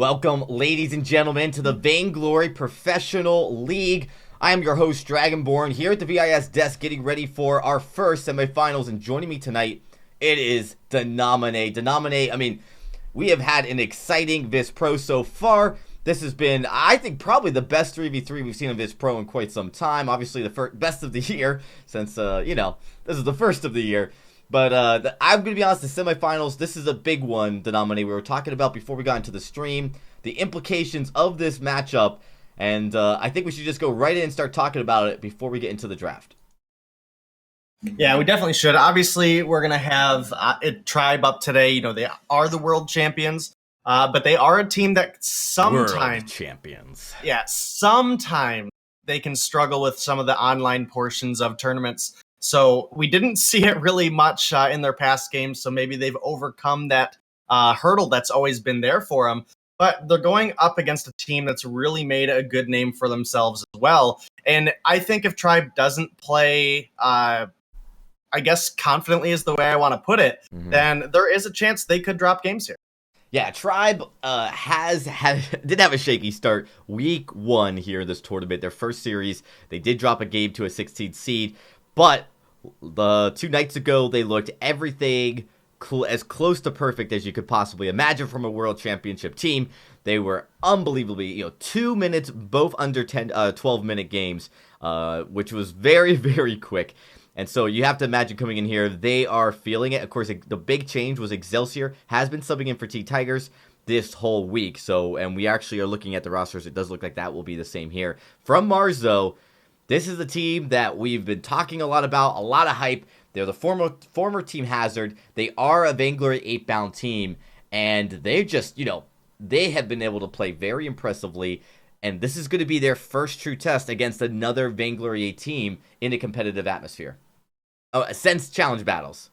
Welcome, ladies and gentlemen, to the Vainglory Professional League. I am your host, Dragonborn, here at the VIS desk getting ready for our first semifinals, and joining me tonight, it is Denominate. Denominate, I mean, we have had an exciting VISPRO so far. This has been, I think, probably the best 3v3 we've seen in VISPRO in quite some time. Obviously, the best of the year, since, this is the first of the year. But I'm going to be honest, the semifinals, this is a big one, Denominate. We were talking about before we got into the stream, the implications of this matchup. And I think we should just go right in and start talking about it before we get into the draft. Yeah, we definitely should. Obviously, we're going to have Tribe up today. You know, they are the world champions, but they are a team that sometimes... World champions. Yeah, sometimes they can struggle with some of the online portions of tournaments. So we didn't see it really much in their past games, so maybe they've overcome that hurdle that's always been there for them. But they're going up against a team that's really made a good name for themselves as well. And I think if Tribe doesn't play, I guess confidently is the way I want to put it, then there is a chance they could drop games here. Yeah, Tribe did have a shaky start week one here in this tournament. Their first series, they did drop a game to a 16th seed. But the 2 nights ago, they looked everything as close to perfect as you could possibly imagine from a world championship team. They were unbelievably, 2 minutes, both under 12-minute games, which was very, very quick. And so you have to imagine coming in here, they are feeling it. Of course, the big change was Excelsior has been subbing in for T-Tigers this whole week. So, and we actually are looking at the rosters. It does look like that will be the same here. From Mars, though, this is the team that we've been talking a lot about, a lot of hype. They're the former Team Hazard. They are a Vainglory 8-bound team, and they just, they have been able to play very impressively, and this is going to be their first true test against another Vainglory 8 team in a competitive atmosphere. Oh, since Challenge Battles.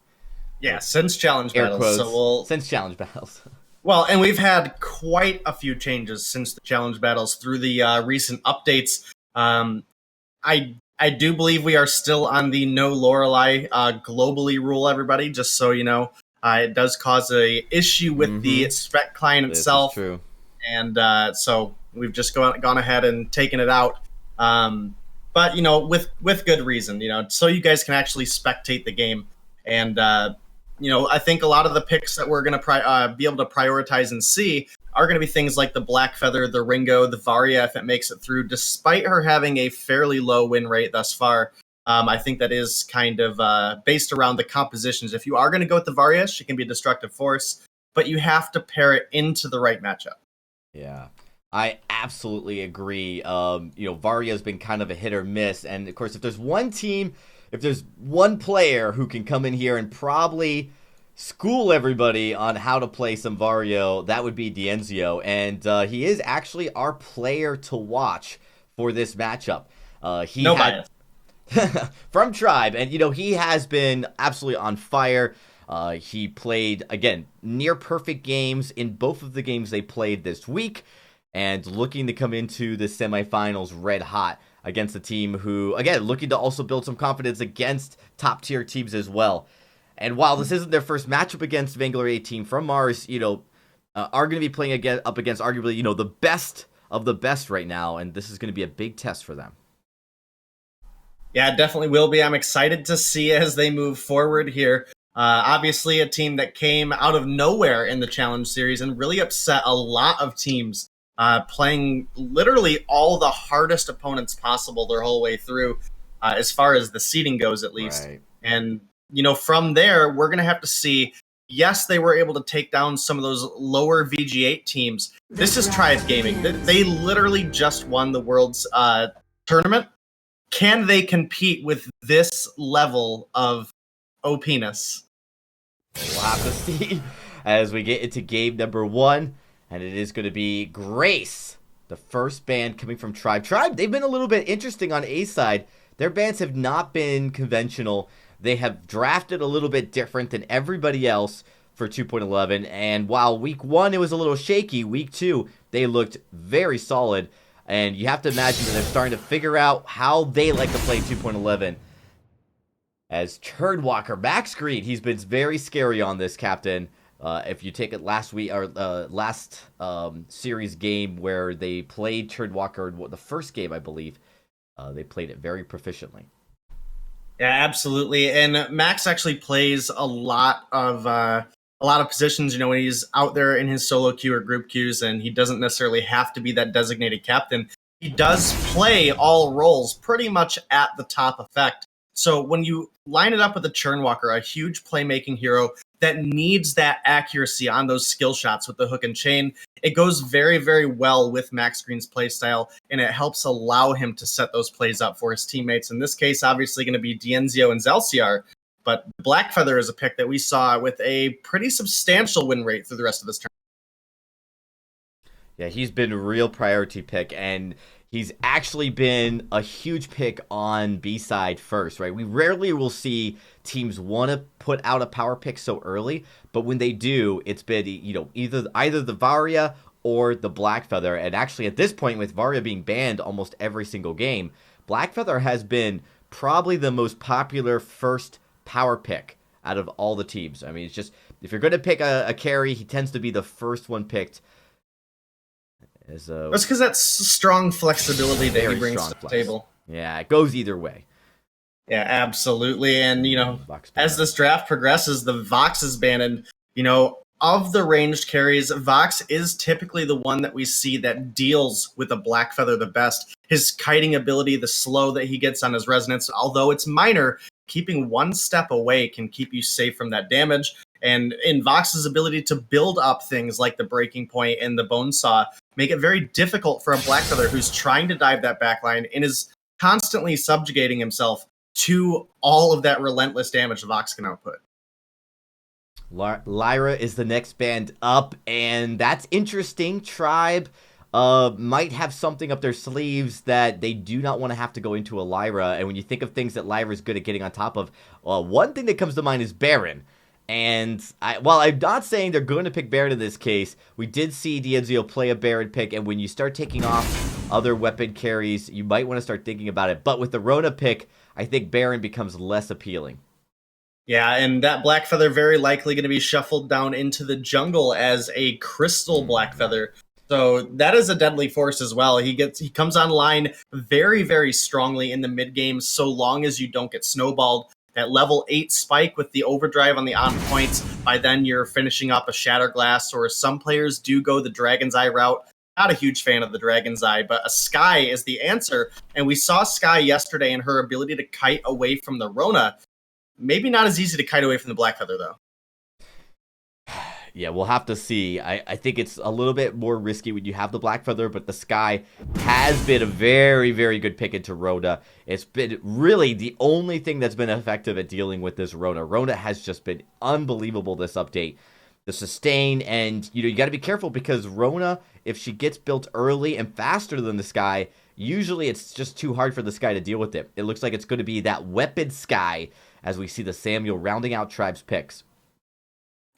Yeah, since Challenge Battles. Since Challenge Battles. Well, and we've had quite a few changes since the Challenge Battles through the recent updates. I do believe we are still on the no Lorelei globally rule, everybody, just so you know. It does cause a issue with the spec client itself. This is true. And so we've just gone ahead and taken it out. But, with good reason, so you guys can actually spectate the game. And, I think a lot of the picks that we're going to be able to prioritize and see are going to be things like the Black Feather, the Ringo, the Varia, if it makes it through, despite her having a fairly low win rate thus far. I think that is kind of based around the compositions. If you are going to go with the Varia, she can be a destructive force, but you have to pair it into the right matchup. Yeah, I absolutely agree. Varia's been kind of a hit or miss. And of course, if there's one player who can come in here and probably school everybody on how to play some Vario, that would be Dienzio, and he is actually our player to watch for this matchup. Bias. From Tribe, and he has been absolutely on fire. He played, again, near perfect games in both of the games they played this week, and looking to come into the semifinals red hot against a team who, again, looking to also build some confidence against top tier teams as well. And while this isn't their first matchup against Vainglory 8 team from Mars, are going to be playing up against arguably, the best of the best right now, and this is going to be a big test for them. Yeah, it definitely will be. I'm excited to see as they move forward here. Obviously, a team that came out of nowhere in the Challenge Series and really upset a lot of teams, playing literally all the hardest opponents possible their whole way through, as far as the seeding goes, at least. Right. And from there, we're going to have to see, yes, they were able to take down some of those lower VG8 teams. This is Tribe Gaming. They literally just won the World's tournament. Can they compete with this level of OP-ness? We'll have to see as we get into game number 1, and it is going to be Grace, the first band coming from Tribe. Tribe, they've been a little bit interesting on A side. Their bands have not been conventional. They have drafted a little bit different than everybody else for 2.11, and while week 1 it was a little shaky, week 2 they looked very solid, and you have to imagine that they're starting to figure out how they like to play 2.11. As Turdwalker back screen, he's been very scary on this, Captain. If you take it last week or last series game where they played Churdwalker, the first game I believe, they played it very proficiently. Yeah, absolutely. And Max actually plays a lot of positions. You know, when he's out there in his solo queue or group queues, and he doesn't necessarily have to be that designated captain. He does play all roles pretty much at the top effect. So when you line it up with a Churnwalker, a huge playmaking hero that needs that accuracy on those skill shots with the hook and chain, it goes very, very well with Max Green's playstyle, and it helps allow him to set those plays up for his teammates. In this case, obviously going to be Dienzio and Zelciar, but Blackfeather is a pick that we saw with a pretty substantial win rate through the rest of this tournament. Yeah, he's been a real priority pick, and he's actually been a huge pick on B-side first, right? We rarely will see teams want to put out a power pick so early, but when they do, it's been, either the Varia or the Blackfeather. And actually, at this point, with Varia being banned almost every single game, Blackfeather has been probably the most popular first power pick out of all the teams. I mean, it's just, if you're going to pick a carry, he tends to be the first one picked. That's because that's strong flexibility that he brings to the table. Yeah, it goes either way. Yeah, absolutely. And, as this draft progresses, the Vox is banned. And, of the ranged carries, Vox is typically the one that we see that deals with a Blackfeather the best. His kiting ability, the slow that he gets on his resonance, although it's minor, keeping one step away can keep you safe from that damage. And in Vox's ability to build up things like the breaking point and the bone saw, make it very difficult for a Blackfeather who's trying to dive that backline and is constantly subjugating himself to all of that relentless damage Vox can output. Lyra is the next band up, and that's interesting. Tribe might have something up their sleeves that they do not want to have to go into a Lyra. And when you think of things that Lyra is good at getting on top of, one thing that comes to mind is Baron. And while I'm not saying they're going to pick Baron in this case, we did see Dienzio play a Baron pick, and when you start taking off other weapon carries, you might want to start thinking about it. But with the Rona pick, I think Baron becomes less appealing. Yeah, and that Blackfeather very likely going to be shuffled down into the jungle as a Crystal Blackfeather. So that is a deadly force as well. He comes online very, very strongly in the mid game, so long as you don't get snowballed. That level 8 spike with the overdrive on the on points, by then you're finishing up a Shatterglass, or some players do go the Dragon's Eye route. Not a huge fan of the Dragon's Eye, but a Sky is the answer. And we saw Sky yesterday and her ability to kite away from the Rona. Maybe not as easy to kite away from the Blackfeather, though. Yeah, we'll have to see. I think it's a little bit more risky when you have the Blackfeather, but the Sky has been a very, very good pick into Rona. It's been really the only thing that's been effective at dealing with this Rona. Rona has just been unbelievable this update. The sustain, and you got to be careful because Rona, if she gets built early and faster than the Sky, usually it's just too hard for the Sky to deal with it. It looks like it's going to be that weapon Sky as we see the Samuel rounding out Tribe's picks.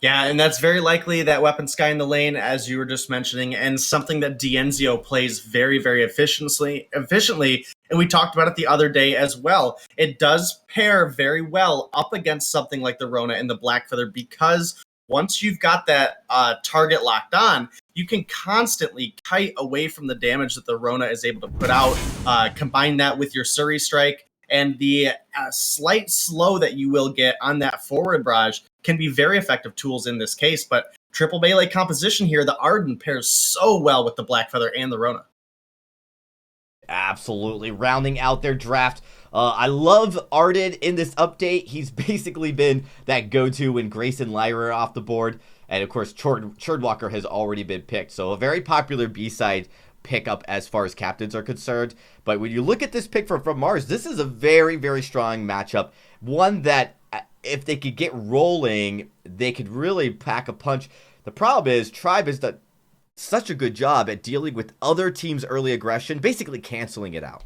Yeah, and that's very likely that weapon Sky in the lane, as you were just mentioning, and something that Dienzio plays very, very efficiently. And we talked about it the other day as well. It does pair very well up against something like the Rona and the Blackfeather, because once you've got that target locked on, you can constantly kite away from the damage that the Rona is able to put out. Combine that with your Surrey Strike, and the slight slow that you will get on that forward barrage can be very effective tools in this case. But triple melee composition here, the Arden pairs so well with the Blackfeather and the Rona. Absolutely. Rounding out their draft. I love Arden in this update. He's basically been that go-to when Grayson Lyra are off the board. And of course, Churdwalker has already been picked. So a very popular B-side pickup as far as captains are concerned. But when you look at this pick from Mars, this is a very, very strong matchup. One that, if they could get rolling, they could really pack a punch. The problem is, Tribe has done such a good job at dealing with other teams' early aggression, basically canceling it out.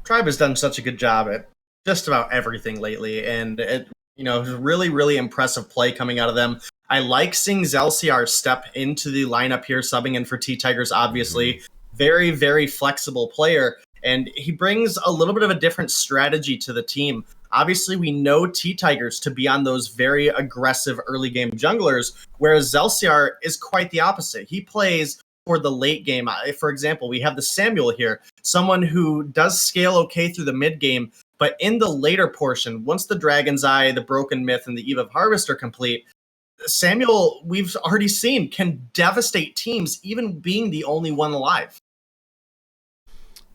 Tribe has done such a good job at just about everything lately, and it, really, really impressive play coming out of them. I like seeing Zelciar step into the lineup here, subbing in for T-Tigers, obviously. Very, very flexible player. and he brings a little bit of a different strategy to the team. Obviously, we know T-Tigers to be on those very aggressive early game junglers, whereas Zelciar is quite the opposite. He plays for the late game. For example, we have the Samuel here, someone who does scale okay through the mid game, but in the later portion, once the Dragon's Eye, the Broken Myth, and the Eve of Harvest are complete, Samuel, we've already seen, can devastate teams, even being the only one alive.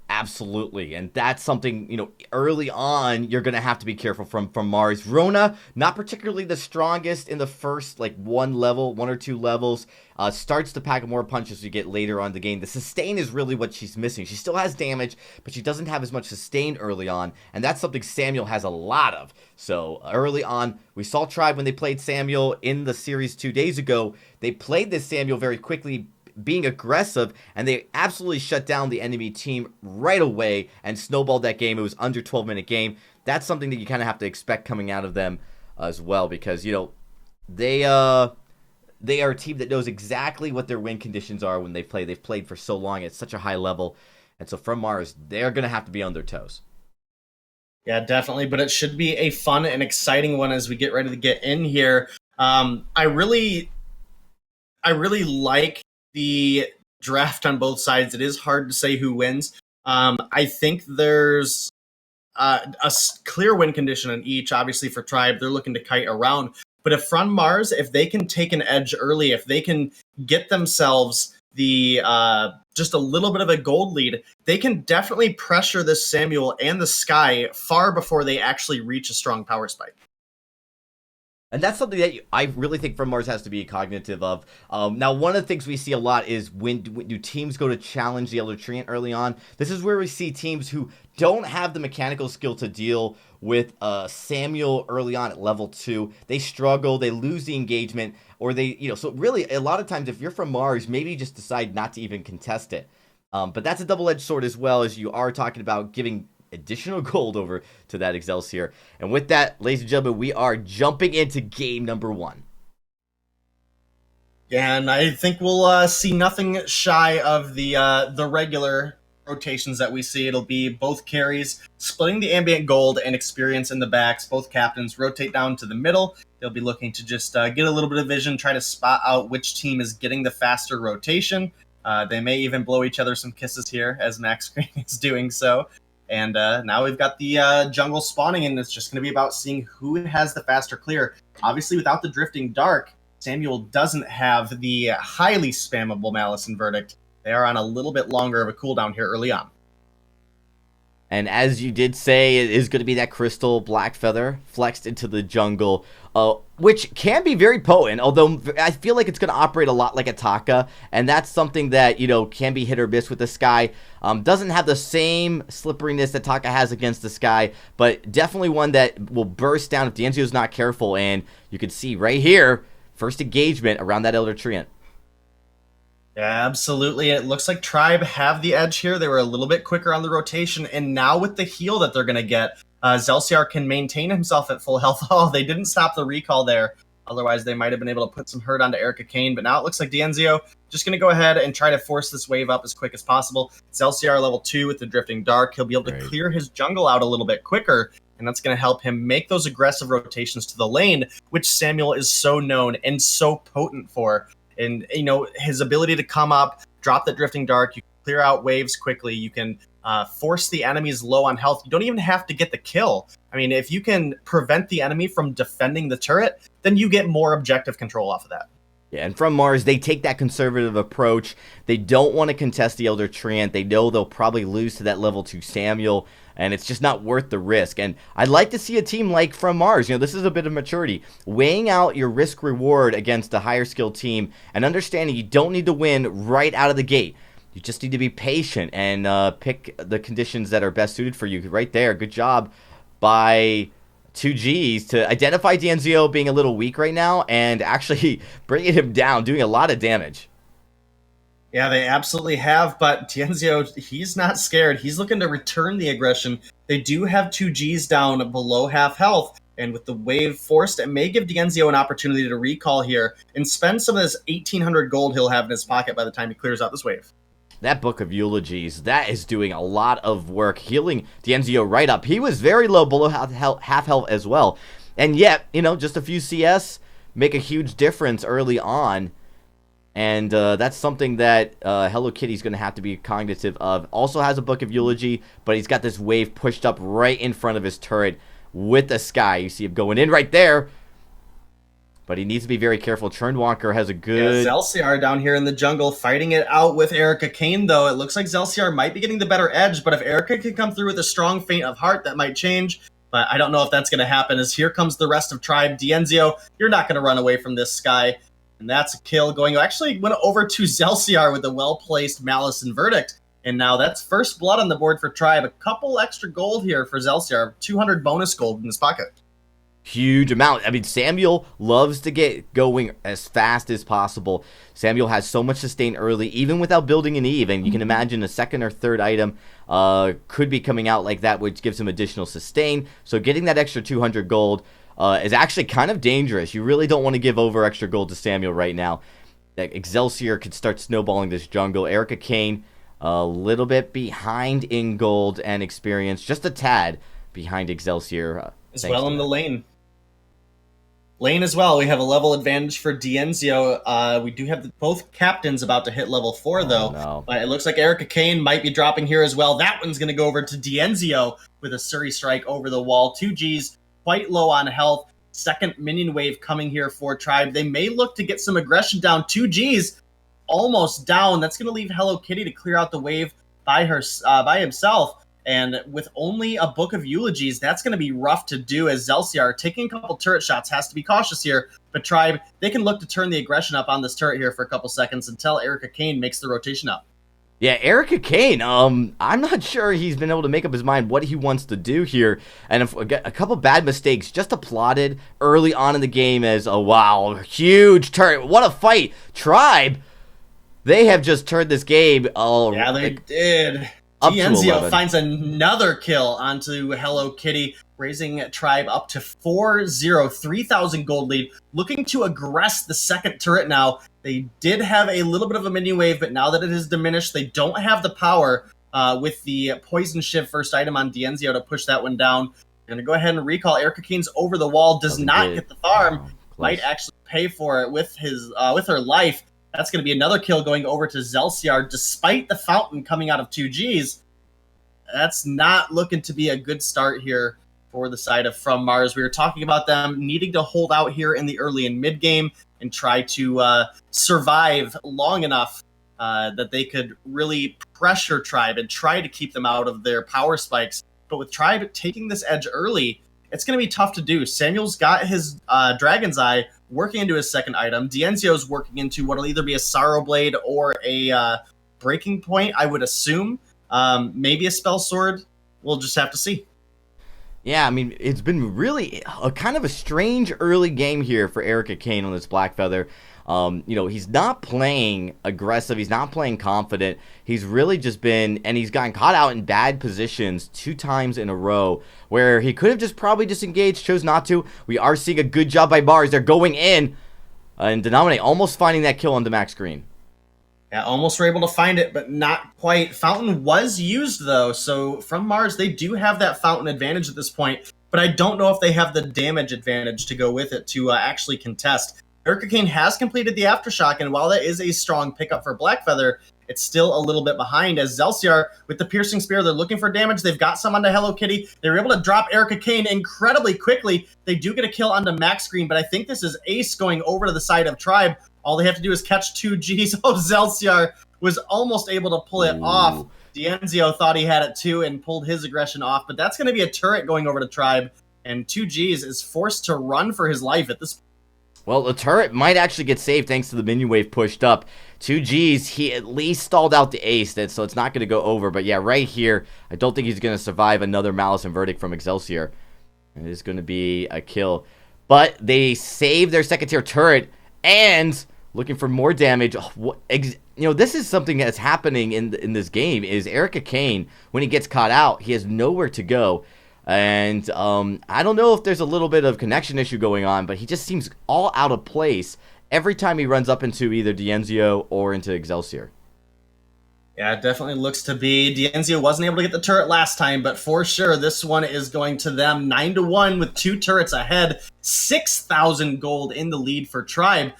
Absolutely, and that's something, early on you're going to have to be careful from Mars. Rona, not particularly the strongest in the first one or two levels, starts to pack more punches as you get later on in the game. The sustain is really what she's missing. She still has damage, but she doesn't have as much sustain early on, and that's something Samuel has a lot of. So early on, we saw Tribe when they played Samuel in the series 2 days ago. They played this Samuel very quickly, being aggressive, and they absolutely shut down the enemy team right away and snowballed that game. It was under 12-minute game. That's something that you kind of have to expect coming out of them as well, because they are a team that knows exactly what their win conditions are when they play. They've played for so long at such a high level, and so from Mars, they're going to have to be on their toes. Yeah, definitely, but it should be a fun and exciting one as we get ready to get in here. I really like the draft on both sides. It is hard to say who wins. I think there's a clear win condition on each. Obviously, for Tribe, they're looking to kite around. But if From Mars, if they can take an edge early, if they can get themselves the just a little bit of a gold lead, they can definitely pressure this Samuel and the Sky far before they actually reach a strong power spike. And that's something that I really think From Mars has to be cognitive of. Now, one of the things we see a lot is when do teams go to challenge the Elder Treant early on. This is where we see teams who don't have the mechanical skill to deal with Samuel early on at level 2. They struggle, they lose the engagement, or so really a lot of times if you're From Mars, maybe you just decide not to even contest it. But that's a double-edged sword as well, as you are talking about giving additional gold over to that Excelsior. And with that, ladies and gentlemen, we are jumping into game number 1. Yeah, and I think we'll see nothing shy of the regular rotations that we see. It'll be both carries splitting the ambient gold and experience in the backs. Both captains rotate down to the middle. They'll be looking to just get a little bit of vision, try to spot out which team is getting the faster rotation. They may even blow each other some kisses here, as Max Green is doing so. And now we've got the jungle spawning, and it's just going to be about seeing who has the faster clear. Obviously, without the Drifting Dark, Samuel doesn't have the highly spammable Malice and Verdict. They are on a little bit longer of a cooldown here early on. And as you did say, it is going to be that Crystal Black Feather flexed into the jungle, which can be very potent, although I feel like it's going to operate a lot like a Taka, and that's something that, can be hit or miss with the Sky. Doesn't have the same slipperiness that Taka has against the Sky, but definitely one that will burst down if D'Anzio's not careful, and you can see right here, first engagement around that Elder Treant. Yeah, absolutely. It looks like Tribe have the edge here. They were a little bit quicker on the rotation, and now with the heal that they're going to get, Zelciar can maintain himself at full health. Oh, they didn't stop the recall there. Otherwise, they might have been able to put some hurt onto Erica Kane, but now it looks like D'Anzio just going to go ahead and try to force this wave up as quick as possible. Zelciar level 2 with the Drifting Dark. He'll be able to clear his jungle out a little bit quicker, and that's going to help him make those aggressive rotations to the lane, which Samuel is so known and so potent for. And, his ability to come up, drop that Drifting Dark, you can clear out waves quickly, you can force the enemies low on health. You don't even have to get the kill. I mean, if you can prevent the enemy from defending the turret, then you get more objective control off of that. Yeah, and from Mars, they take that conservative approach. They don't want to contest the Elder Treant. They know they'll probably lose to that level 2 Samuel, and it's just not worth the risk. And I'd like to see a team like From Mars. This is a bit of maturity. Weighing out your risk-reward against a higher-skilled team and understanding you don't need to win right out of the gate. You just need to be patient and pick the conditions that are best suited for you. Right there, good job by 2Gs to identify D'Anzio being a little weak right now and actually bringing him down, doing a lot of damage. Yeah, they absolutely have, but D'Anzio, he's not scared. He's looking to return the aggression. They do have 2Gs down below half health, and with the wave forced, it may give D'Anzio an opportunity to recall here and spend some of this 1,800 gold he'll have in his pocket by the time he clears out this wave. That Book of Eulogies, that is doing a lot of work, healing D'Enzio right up. He was very low, below half health as well. And yet, just a few CS make a huge difference early on. And that's something that Hello Kitty's going to have to be cognitive of. Also has a Book of Eulogy, but he's got this wave pushed up right in front of his turret with the Sky. You see him going in right there. But he needs to be very careful. Churnwalker has a good... Yeah, Zelciar down here in the jungle fighting it out with Erica Kane, though. It looks like Zelciar might be getting the better edge, but if Erica can come through with a strong Feint of Heart, that might change. But I don't know if that's going to happen, as here comes the rest of Tribe. D'Enzio, you're not going to run away from this Sky. And that's a kill going... Actually went over to Zelciar with a well-placed Malice and Verdict. And now that's first blood on the board for Tribe. A couple extra gold here for Zelciar. 200 bonus gold in his pocket. Huge amount. I mean, Samuel loves to get going as fast as possible. Samuel has so much sustain early, even without building an Eve. And you can imagine a second or third item could be coming out like that, which gives him additional sustain. So getting that extra 200 gold is actually kind of dangerous. You really don't want to give over extra gold to Samuel right now. Excelsior could start snowballing this jungle. Erica Kane a little bit behind in gold and experience. Just a tad behind Excelsior. As well in the lane. Lane as well, we have a level advantage for D'Enzio. We do have both captains about to hit level 4, though. No. But it looks like Erica Kane might be dropping here as well. That one's going to go over to D'Enzio with a Suri Strike over the wall. 2Gs, quite low on health. Second minion wave coming here for Tribe. They may look to get some aggression down. 2Gs almost down. That's going to leave Hello Kitty to clear out the wave by himself. And with only a Book of Eulogies, that's going to be rough to do, as Zelciar taking a couple turret shots has to be cautious here. But Tribe, they can look to turn the aggression up on this turret here for a couple seconds until Erica Kane makes the rotation up. Yeah, Erica Kane, I'm not sure he's been able to make up his mind what he wants to do here. And if, a couple bad mistakes just applauded early on in the game as, oh wow, huge turret. What a fight. Tribe, they have just turned this game. Yeah, they did. D'Enzio finds another kill onto Hello Kitty, raising Tribe up to 4-0, 3,000 gold lead, looking to aggress the second turret now. They did have a little bit of a mini wave, but now that it has diminished, they don't have the power with the Poison Shiv first item on D'Enzio to push that one down. They're going to go ahead and recall. Erica Kane's over the wall, does not get the farm, might actually pay for it with her life. That's going to be another kill going over to Zelciar, despite the fountain coming out of 2Gs. That's not looking to be a good start here for the side of From Mars. We were talking about them needing to hold out here in the early and mid game and try to survive long enough that they could really pressure Tribe and try to keep them out of their power spikes. But with Tribe taking this edge early, it's going to be tough to do. Samuel's got his Dragon's Eye working into his second item. D'Enzio's working into what will either be a Sorrow Blade or a Breaking Point, I would assume. Maybe a Spell Sword. We'll just have to see. Yeah, I mean, it's been really a kind of a strange early game here for Erica Kane on this Black Feather. He's not playing aggressive. He's not playing confident. He's really just been, and he's gotten caught out in bad positions 2 times in a row where he could have just probably disengaged, chose not to. We are seeing a good job by Mars. They're going in and Denominate almost finding that kill on the Max Green. Yeah, almost were able to find it, but not quite. Fountain was used, though, so From Mars, they do have that Fountain advantage at this point, but I don't know if they have the damage advantage to go with it to actually contest. Erica Kane has completed the Aftershock, and while that is a strong pickup for Blackfeather, it's still a little bit behind, as Zelciar, with the Piercing Spear, they're looking for damage. They've got some onto Hello Kitty. They were able to drop Erica Kane incredibly quickly. They do get a kill onto Max Green, but I think this is Ace going over to the side of Tribe. All they have to do is catch 2 Gs. Oh, Zelciar was almost able to pull it off. D'Enzio thought he had it too and pulled his aggression off, but that's going to be a turret going over to Tribe, and 2 Gs is forced to run for his life at this point. Well, the turret might actually get saved thanks to the minion wave pushed up. 2 Gs, he at least stalled out the ace, so it's not going to go over. But yeah, right here, I don't think he's going to survive another Malice and Verdict from Excelsior. It is going to be a kill. But they save their second tier turret and looking for more damage. This is something that's happening in this game is Erica Kane, when he gets caught out, he has nowhere to go. And I don't know if there's a little bit of connection issue going on, but he just seems all out of place every time he runs up into either D'Enzio or into Excelsior. Yeah, it definitely looks to be. Dienzio wasn't able to get the turret last time, but for sure, this one is going to them 9-1 with 2 turrets ahead. 6,000 gold in the lead for Tribe.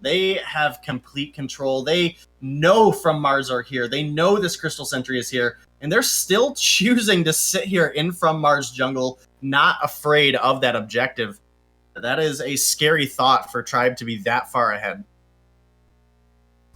They have complete control. They know From Mars are here. They know this Crystal Sentry is here, and they're still choosing to sit here in From Mars jungle, not afraid of that objective. That is a scary thought for Tribe to be that far ahead.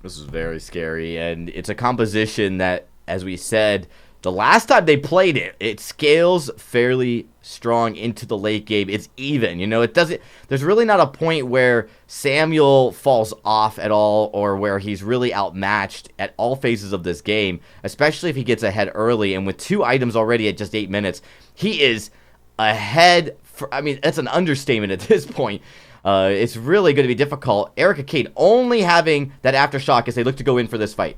This is very scary, and it's a composition that, as we said, the last time they played it, it scales fairly strong into the late game. It's even, you know, it doesn't, there's really not a point where Samuel falls off at all or where he's really outmatched at all phases of this game, especially if he gets ahead early. And with 2 items already at just 8 minutes, he is ahead. I mean, that's an understatement at this point. It's really going to be difficult. Erica Kane only having that aftershock as they look to go in for this fight.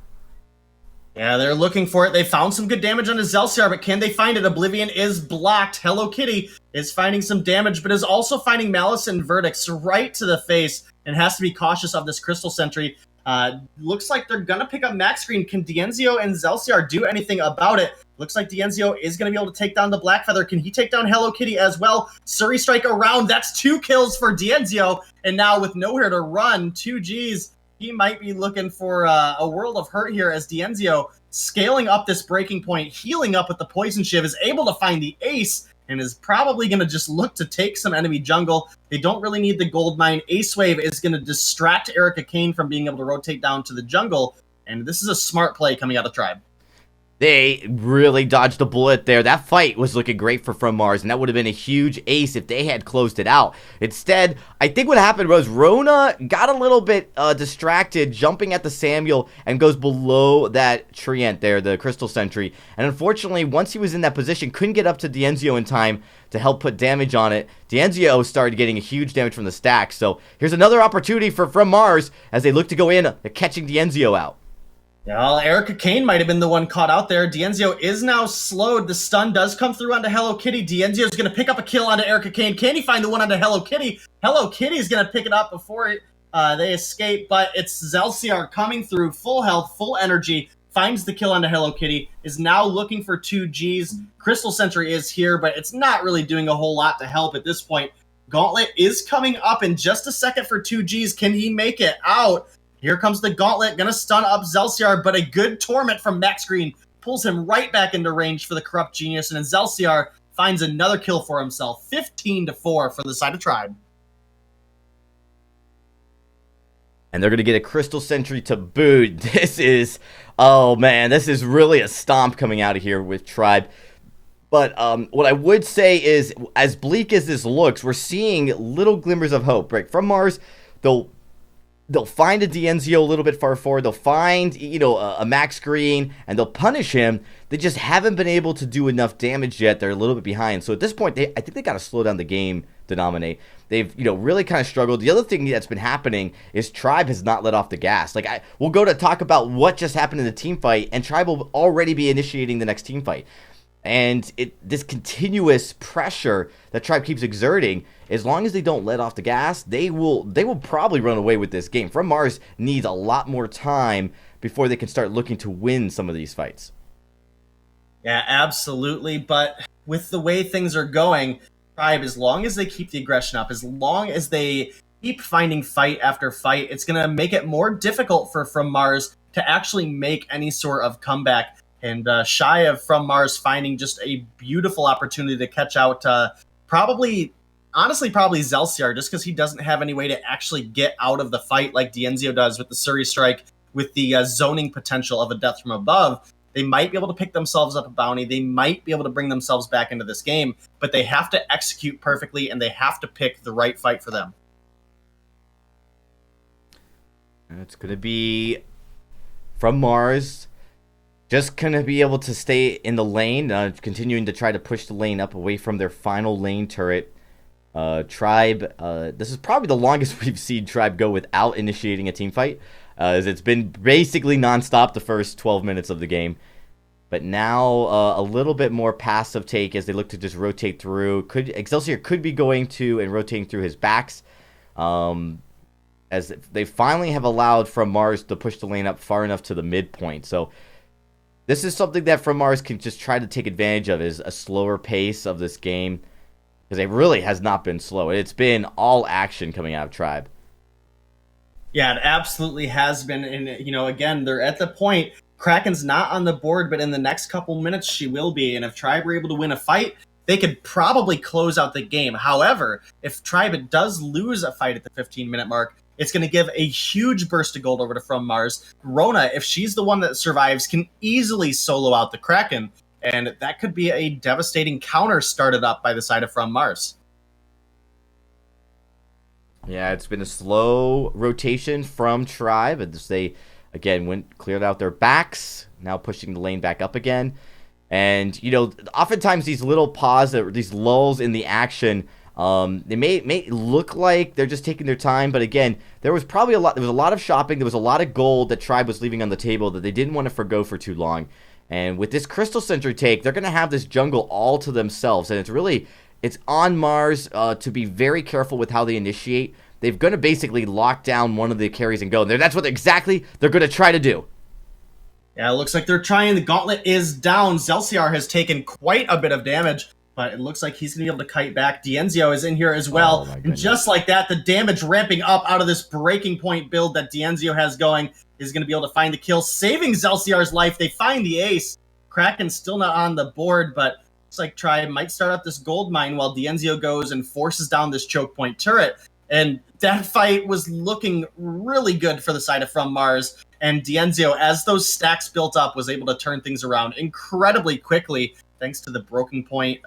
Yeah, they're looking for it. They found some good damage on his Zelciar, but can they find it? Oblivion is blocked. Hello Kitty is finding some damage, but is also finding Malice and Verdicts right to the face and has to be cautious of this Crystal Sentry. Looks like they're going to pick up Max Green. Can Dienzio and Zelciar do anything about it? Looks like Dienzio is going to be able to take down the Black Feather. Can he take down Hello Kitty as well? Surrey Strike around. That's 2 kills for Dienzio. And now with nowhere to run, 2 Gs, he might be looking for a world of hurt here as Dienzio, scaling up this breaking point, healing up with the Poison Shiv, is able to find the ace and is probably going to just look to take some enemy jungle. They don't really need the gold mine. Ace Wave is going to distract Erica Kane from being able to rotate down to the jungle, and this is a smart play coming out of Tribe. They really dodged a bullet there. That fight was looking great for From Mars, and that would have been a huge ace if they had closed it out. Instead, I think what happened was Rona got a little bit distracted, jumping at the Samuel, and goes below that Treant there, the Crystal Sentry. And unfortunately, once he was in that position, couldn't get up to Dienzio in time to help put damage on it. Dienzio started getting a huge damage from the stack. So here's another opportunity for From Mars as they look to go in, catching Dienzio out. Yeah, well, Erica Kane might have been the one caught out there. Dienzio is now slowed. The stun does come through onto Hello Kitty. Dienzio is going to pick up a kill onto Erica Kane. Can he find the one onto Hello Kitty? Hello Kitty is going to pick it up before they escape, but it's Zelciar coming through, full health, full energy, finds the kill onto Hello Kitty, is now looking for 2 Gs. Crystal Sentry is here, but it's not really doing a whole lot to help at this point. Gauntlet is coming up in just a second for 2 Gs. Can he make it out? Here comes the Gauntlet, gonna stun up Zelciar, but a good Torment from Max Green pulls him right back into range for the Corrupt Genius, and then Zelciar finds another kill for himself. 15-4 for the side of Tribe. And they're going to get a Crystal Sentry to boot. This is, oh man, this is really a stomp coming out of here with Tribe. But what I would say is, as bleak as this looks, we're seeing little glimmers of hope. Right? From Mars, they'll find a Dienzio a little bit far forward. They'll find, a Max Green, and they'll punish him. They just haven't been able to do enough damage yet. They're a little bit behind. So at this point, I think they got to slow down the game to dominate. They've, really kind of struggled. The other thing that's been happening is Tribe has not let off the gas. We'll go to talk about what just happened in the team fight, and Tribe will already be initiating the next team fight. And this continuous pressure that Tribe keeps exerting, as long as they don't let off the gas, they will probably run away with this game. From Mars needs a lot more time before they can start looking to win some of these fights. Yeah, absolutely. But with the way things are going, Tribe, as long as they keep the aggression up, as long as they keep finding fight after fight, it's going to make it more difficult for From Mars to actually make any sort of comeback. And shy of From Mars finding just a beautiful opportunity to catch out probably Zelciar, just because he doesn't have any way to actually get out of the fight like Dienzio does with the Surrey Strike, with the zoning potential of a Death from Above. They might be able to pick themselves up a bounty. They might be able to bring themselves back into this game, but they have to execute perfectly, and they have to pick the right fight for them. It's going to be From Mars. Just going to be able to stay in the lane, continuing to try to push the lane up away from their final lane turret. Tribe, this is probably the longest we've seen Tribe go without initiating a team fight, as it's been basically nonstop the first 12 minutes of the game. But now a little bit more passive take as they look to just rotate through. Excelsior could be going to and rotating through his backs, as they finally have allowed From Mars to push the lane up far enough to the midpoint. So This is something that From Mars can just try to take advantage of, is a slower pace of this game. Because it really has not been slow. It's been all action coming out of Tribe. Yeah, it absolutely has been. And, again, they're at the point. Kraken's not on the board, but in the next couple minutes, she will be. And if Tribe were able to win a fight, they could probably close out the game. However, if Tribe does lose a fight at the 15-minute mark, it's going to give a huge burst of gold over to From Mars. Rona, if she's the one that survives, can easily solo out the Kraken. And that could be a devastating counter started up by the side of From Mars. Yeah, it's been a slow rotation from Tribe. They, again, cleared out their backs, now pushing the lane back up again. And, oftentimes these little these lulls in the action, they may look like they're just taking their time. But again, there was a lot of shopping. There was a lot of gold that Tribe was leaving on the table that they didn't want to forgo for too long. And with this Crystal Sentry take, they're going to have this jungle all to themselves. And it's on Mars to be very careful with how they initiate. They're going to basically lock down one of the carries and go. That's what exactly they're going to try to do. Yeah, it looks like they're trying. The gauntlet is down. Zelciar has taken quite a bit of damage, but it looks like he's going to be able to kite back. Dienzio is in here as well. And just like that, the damage ramping up out of this breaking point build that Dienzio has going is going to be able to find the kill, saving Zelciar's life. They find the ace. Kraken's still not on the board, but looks like Tribe might start up this gold mine while Dienzio goes and forces down this choke point turret. And that fight was looking really good for the side of From Mars. And Dienzio, as those stacks built up, was able to turn things around incredibly quickly, thanks to the breaking point,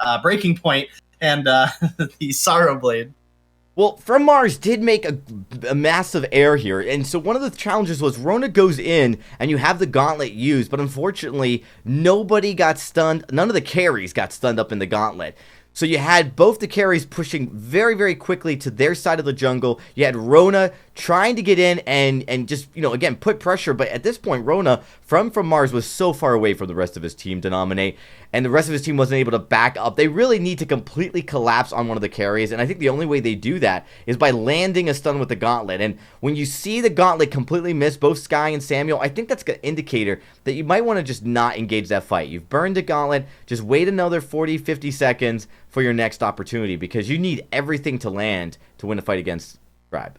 and the Sorrow Blade. Well, From Mars did make a massive error here, and so one of the challenges was Rona goes in, and you have the gauntlet used, but unfortunately, nobody got stunned. None of the carries got stunned up in the gauntlet. So you had both the carries pushing very, very quickly to their side of the jungle. You had Rona trying to get in and just, again, put pressure. But at this point, Rona from Mars was so far away from the rest of his team to nominate. And the rest of his team wasn't able to back up. They really need to completely collapse on one of the carries. And I think the only way they do that is by landing a stun with the gauntlet. And when you see the gauntlet completely miss both Skye and Samuel, I think that's an indicator that you might want to just not engage that fight. You've burned the gauntlet. Just wait another 40, 50 seconds for your next opportunity, because you need everything to land to win a fight against Tribe.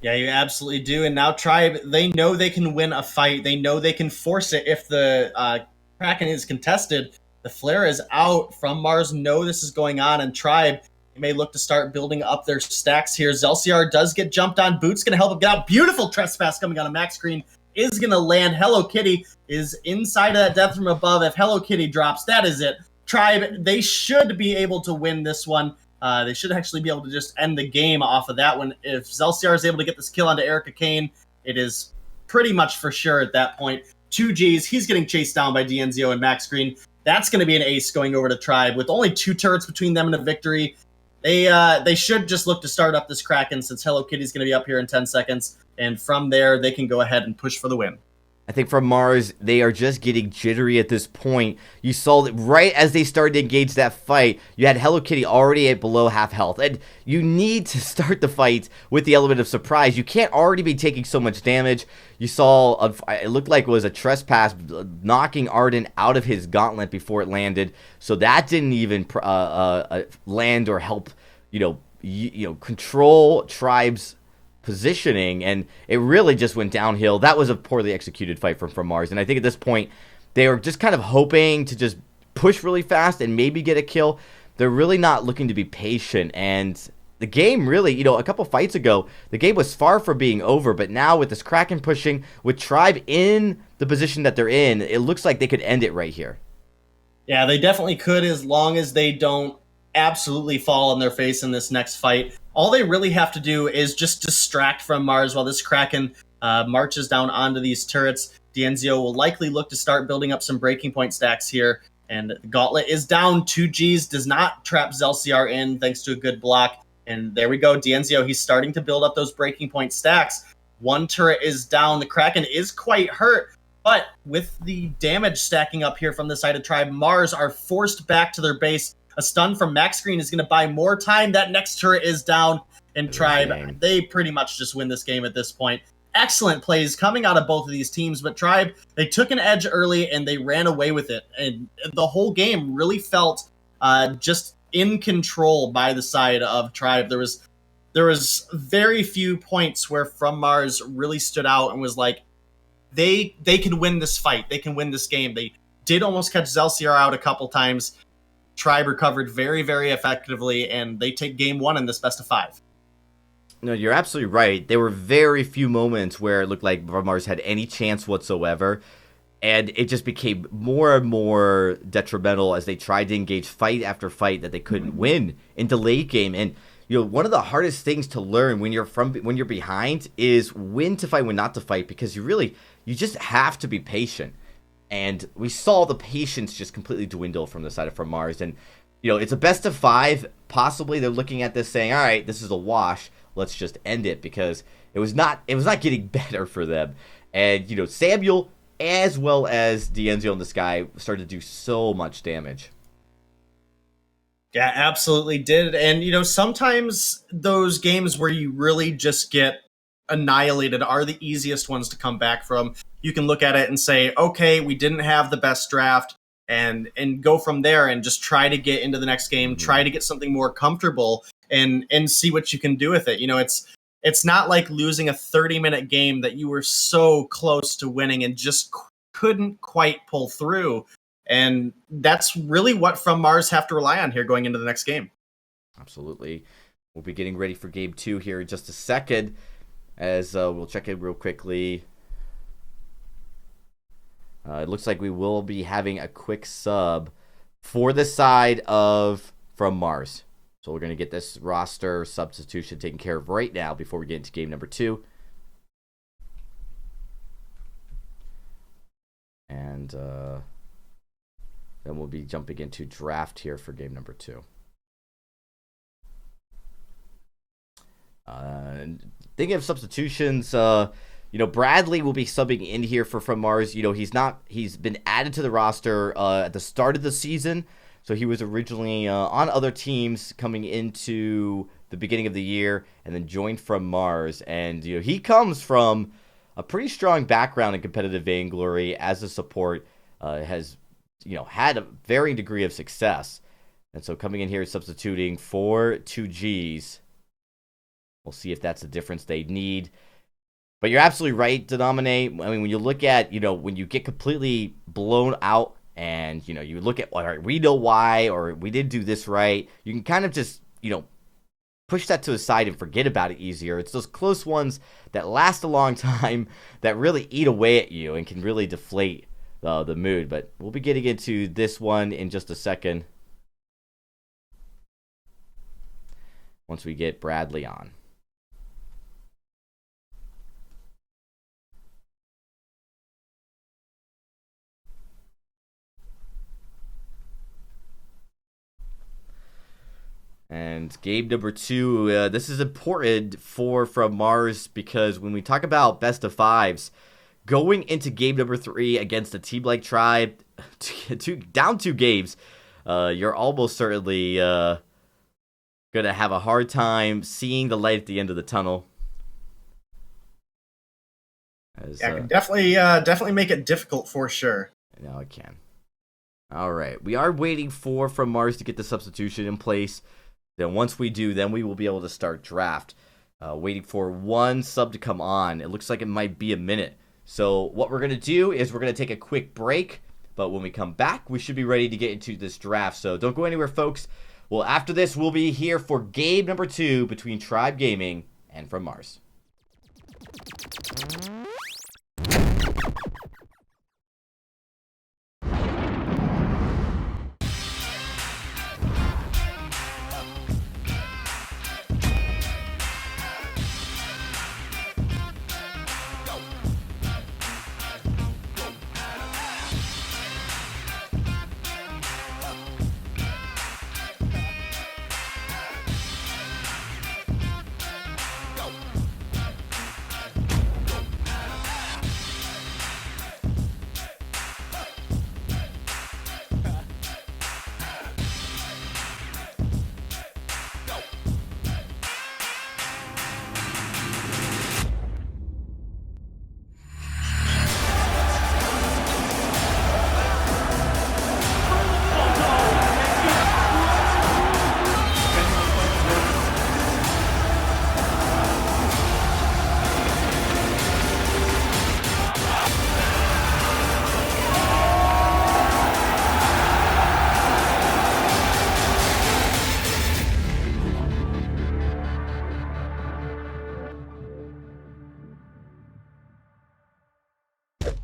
Yeah, you absolutely do. And now Tribe, they know they can win a fight. They know they can force it if the Kraken is contested. The flare is out. From Mars know this is going on, and Tribe, they may look to start building up their stacks here. Zelciar does get jumped on. Boot's going to help him get out. Beautiful trespass coming on a max screen is going to land. Hello Kitty is inside of that death from above. If Hello Kitty drops, that is it. Tribe, they should be able to win this one. They should actually be able to just end the game off of that one. If Zelciar is able to get this kill onto Erica Kane, it is pretty much for sure at that point. 2Gs, he's getting chased down by Dienzio and Max Green. That's going to be an ace going over to Tribe. With only 2 turrets between them and a victory, they should just look to start up this Kraken, since Hello Kitty's going to be up here in 10 seconds. And from there, they can go ahead and push for the win. I think From Mars, they are just getting jittery at this point. You saw that right as they started to engage that fight, you had Hello Kitty already at below half health. And you need to start the fight with the element of surprise. You can't already be taking so much damage. You saw, it looked like it was a trespass, knocking Arden out of his gauntlet before it landed. So that didn't even land or help, control Tribe's positioning, and it really just went downhill. That was a poorly executed fight from Mars, and I think at this point they are just kind of hoping to just push really fast and maybe get a kill. They're really not looking to be patient, and the game really, a couple fights ago, the game was far from being over, but now with this Kraken pushing, with Tribe in the position that they're in, it looks like they could end it right here. Yeah, they definitely could, as long as they don't absolutely fall on their face in this next fight. All they really have to do is just distract From Mars while this Kraken marches down onto these turrets. Dienzio will likely look to start building up some breaking point stacks here. And the gauntlet is down. 2Gs does not trap Zelciar in, thanks to a good block. And there we go. Dienzio, he's starting to build up those breaking point stacks. 1 turret is down. The Kraken is quite hurt. But with the damage stacking up here from the side of Tribe, Mars are forced back to their base. A stun from Max Green is going to buy more time. That next turret is down. And Tribe, they pretty much just win this game at this point. excellent plays coming out of both of these teams, but Tribe, they took an edge early and they ran away with it. And the whole game really felt just in control by the side of Tribe. There was very few points where From Mars really stood out and was like, they can win this fight. They can win this game. They did almost catch Zelsiar out a couple times. Tribe recovered very, very effectively, and they take game one in this best of 5. No, you're absolutely right. There were very few moments where it looked like From Mars had any chance whatsoever, and it just became more and more detrimental as they tried to engage fight after fight that they couldn't win into late game. And one of the hardest things to learn when you're behind is when to fight, when not to fight, because you just have to be patient. And we saw the patience just completely dwindle from the side of From Mars. And it's a best of 5. Possibly they're looking at this saying, all right, this is a wash. Let's just end it, because it was not getting better for them. And Samuel as well as D'Enzio in the sky started to do so much damage. Yeah, absolutely did. And sometimes those games where you really just get annihilated are the easiest ones to come back from. You can look at it and say, okay, we didn't have the best draft, and go from there and just try to get into the next game, try to get something more comfortable and see what you can do with it. It's not like losing a 30-minute game that you were so close to winning and just couldn't quite pull through. And that's really what From Mars have to rely on here going into the next game. Absolutely. We'll be getting ready for game 2 here in just a second, as we'll check in real quickly. It looks like we will be having a quick sub for the side of From Mars. So we're going to get this roster substitution taken care of right now before we get into game number 2. And then we'll be jumping into draft here for game number 2. Thinking of substitutions, Bradley will be subbing in here for From Mars. He's been added to the roster at the start of the season. So he was originally on other teams coming into the beginning of the year and then joined From Mars. And he comes from a pretty strong background in competitive Vainglory as a support, has had a varying degree of success. And so coming in here substituting for 2Gs. We'll see if that's the difference they need. But you're absolutely right, Denominate. I mean, when you look at, when you get completely blown out and, you look at, all right, we know why, or we didn't do this right, you can kind of just, push that to the side and forget about it easier. It's those close ones that last a long time that really eat away at you and can really deflate the mood. But we'll be getting into this one in just a second once we get Bradley on. And game number 2, this is important for From Mars, because when we talk about best of 5s, going into game number 3 against a team like Tribe, down 2 games, you're almost certainly going to have a hard time seeing the light at the end of the tunnel. It can definitely make it difficult for sure. No, it can. All right, we are waiting for From Mars to get the substitution in place. Then once we do, then we will be able to start draft. Waiting for one sub to come on. It looks like it might be a minute. So what we're going to do is we're going to take a quick break. But when we come back, we should be ready to get into this draft. So don't go anywhere, folks. Well, after this, we'll be here for game number 2 between Tribe Gaming and From Mars.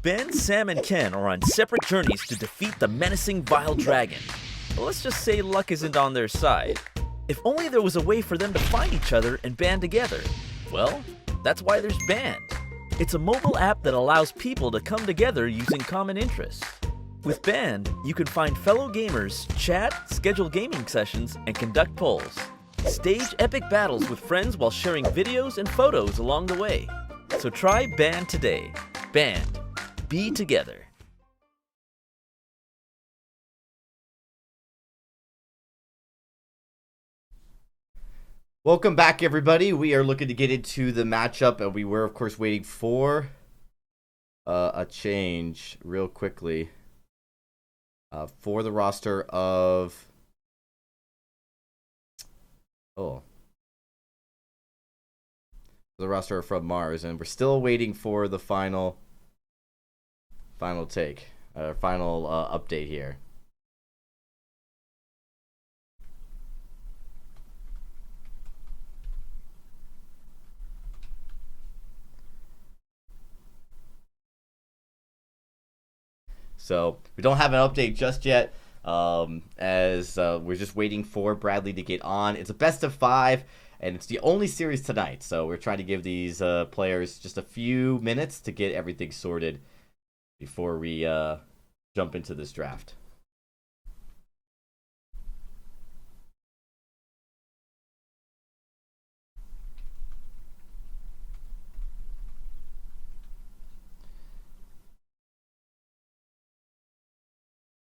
Ben, Sam, and Ken are on separate journeys to defeat the menacing Vile Dragon. But let's just say luck isn't on their side. If only there was a way for them to find each other and band together. Well, that's why there's Band. It's a mobile app that allows people to come together using common interests. With Band, you can find fellow gamers, chat, schedule gaming sessions, and conduct polls. Stage epic battles with friends while sharing videos and photos along the way. So try Band today. Band. Be together. Welcome back, everybody. We are looking to get into the matchup, and we were, of course, waiting for a change real quickly for the roster of... the roster from Mars, and we're still waiting for the final take, final update here. So we don't have an update just yet, as we're just waiting for Bradley to get on. It's a best of 5, and it's the only series tonight. So we're trying to give these players just a few minutes to get everything sorted before we jump into this draft.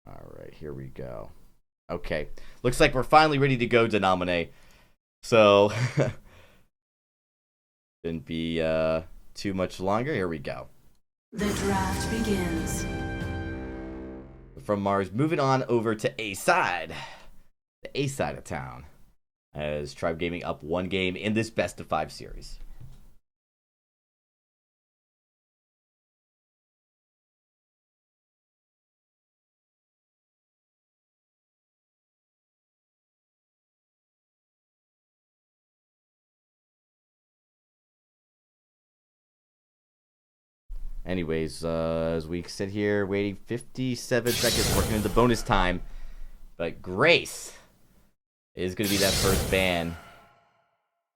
All right, here we go. Okay, looks like we're finally ready to go, Denominate. So, shouldn't be too much longer. Here we go. The draft begins. From Mars, moving on over to A side, the A side of town, as Tribe Gaming up 1 game in this best of 5 series. Anyways, as we sit here waiting 57 seconds, working into bonus time. But Grace is going to be that first ban.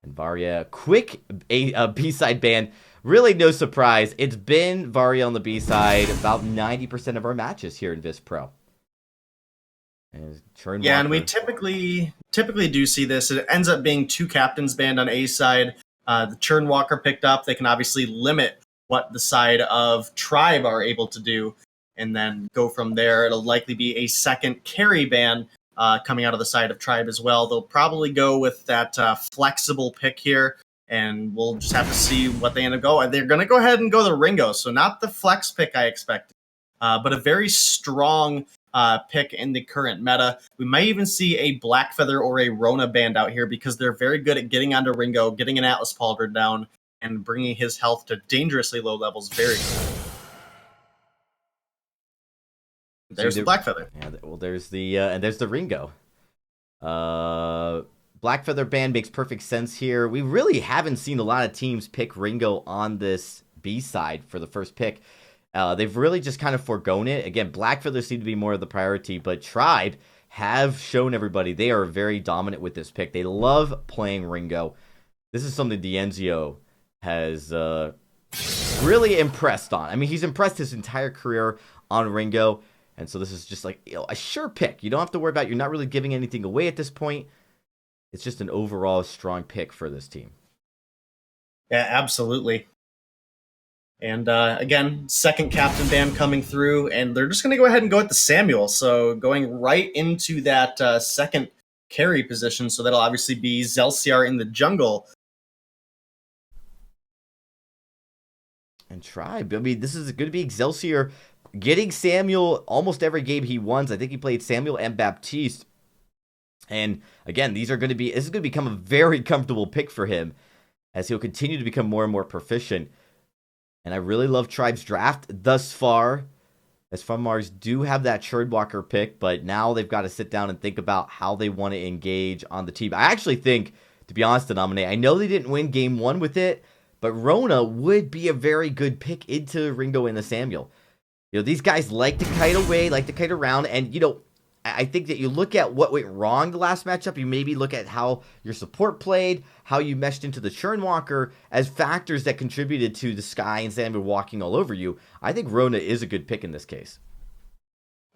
And Varia, quick B-side ban. Really no surprise. It's been Varia on the B-side about 90% of our matches here in VISPRO. And we typically do see this. It ends up being 2 captains banned on A side. The Churn Walker picked up. They can obviously limit what the side of Tribe are able to do, and then go from there. It'll likely be a second carry ban coming out of the side of Tribe as well. They'll probably go with that flexible pick here, and we'll just have to see what they end up going. They're going to go ahead and go the Ringo, so not the flex pick I expected, but a very strong pick in the current meta. We might even see a Blackfeather or a Rona band out here because they're very good at getting onto Ringo, getting an Atlas Pauldron down, and bringing his health to dangerously low levels very quickly. There's the Blackfeather. Yeah, well, there's the and there's the Ringo. Blackfeather band makes perfect sense here. We really haven't seen a lot of teams pick Ringo on this B side for the first pick. They've really just kind of foregone it. Again, Blackfeather seem to be more of the priority, but Tribe have shown everybody they are very dominant with this pick. They love playing Ringo. This is something D'Enzio has really impressed on. I mean, he's impressed his entire career on Ringo, and so this is just like, a sure pick. You don't have to worry about, you're not really giving anything away at this point. It's just an overall strong pick for this team. Yeah, absolutely. And again, second captain ban coming through, and they're just going to go ahead and go with the Samuel. So going right into that second carry position, so that'll obviously be Zelciar in the jungle. And Tribe, I mean, this is going to be Excelsior getting Samuel almost every game he wins. I think he played Samuel and Baptiste. And again, this is going to become a very comfortable pick for him as he'll continue to become more and more proficient. And I really love Tribe's draft thus far, as From Mars do have that Churn Walker pick, but now they've got to sit down and think about how they want to engage on the team. I actually think, to be honest, Denominate, I know they didn't win game 1 with it, but Rona would be a very good pick into Ringo and the Samuel. These guys like to kite away, like to kite around, and, I think that you look at what went wrong the last matchup, you maybe look at how your support played, how you meshed into the Churn Walker as factors that contributed to the Sky and Samuel walking all over you. I think Rona is a good pick in this case.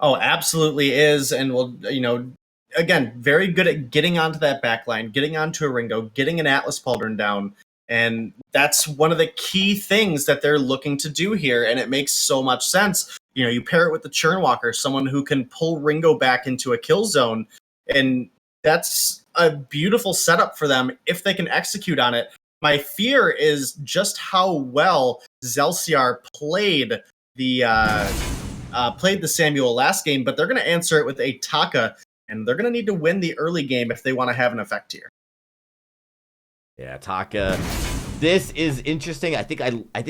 Oh, absolutely is, and will, again, very good at getting onto that backline, getting onto a Ringo, getting an Atlas Pauldron down, and that's one of the key things that they're looking to do here, and it makes so much sense. You pair it with the Churnwalker, someone who can pull Ringo back into a kill zone, and that's a beautiful setup for them if they can execute on it. My fear is just how well Zelciar played the Samuel last game, but they're going to answer it with a Taka, and they're going to need to win the early game if they want to have an effect here. Yeah, Taka. This is interesting. I think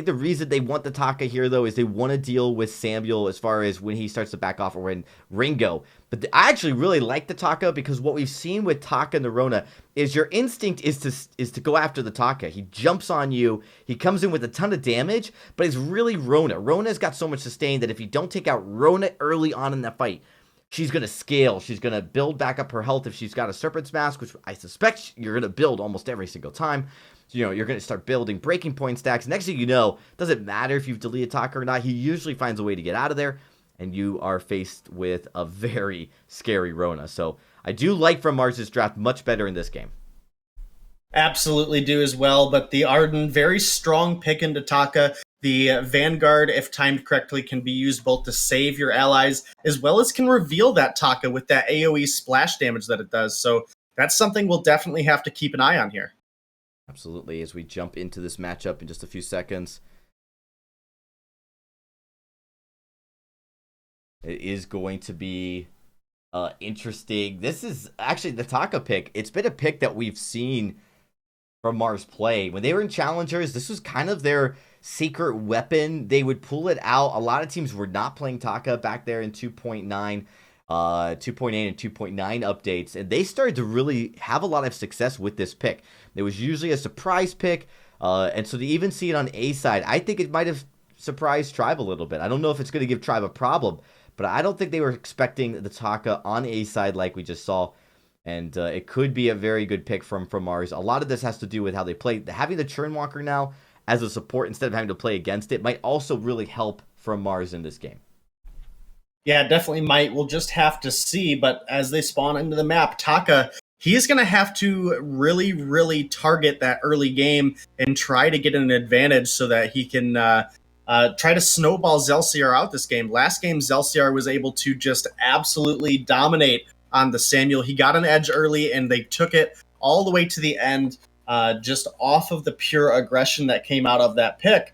the reason they want the Taka here, though, is they want to deal with Samuel as far as when he starts to back off or when Ringo. But I actually really like the Taka because what we've seen with Taka and the Rona is your instinct is to go after the Taka. He jumps on you. He comes in with a ton of damage, but it's really Rona. Rona's got so much sustain that if you don't take out Rona early on in that fight, she's going to scale. She's going to build back up her health if she's got a Serpent's Mask, which I suspect you're going to build almost every single time. So, you're going to start building breaking point stacks. Next thing you know, doesn't matter if you've deleted Taka or not. He usually finds a way to get out of there, and you are faced with a very scary Rona. So I do like From Mars's draft much better in this game. Absolutely do as well, but the Arden, very strong pick into Taka. The Vanguard, if timed correctly, can be used both to save your allies, as well as can reveal that Taka with that AoE splash damage that it does. So that's something we'll definitely have to keep an eye on here. Absolutely, as we jump into this matchup in just a few seconds. It is going to be interesting. This is actually the Taka pick. It's been a pick that we've seen From Mars play. When they were in Challengers, this was kind of their secret weapon. They would pull it out. A lot of teams were not playing Taka back there in 2.9, 2.8 and 2.9 updates, and they started to really have a lot of success with this pick. It was usually a surprise pick, and so to even see it on A side, I think it might have surprised Tribe a little bit. I don't know if it's going to give Tribe a problem, but I don't think they were expecting the Taka on A side like we just saw. And it could be a very good pick from Mars. A lot of this has to do with how they play. Having the Churnwalker now as a support instead of having to play against it might also really help From Mars in this game. Yeah, definitely might. We'll just have to see. But as they spawn into the map, Taka, he's going to have to really, really target that early game and try to get an advantage so that he can try to snowball Zelciar out this game. Last game, Zelciar was able to just absolutely dominate on the Samuel. He got an edge early, and they took it all the way to the end, just off of the pure aggression that came out of that pick.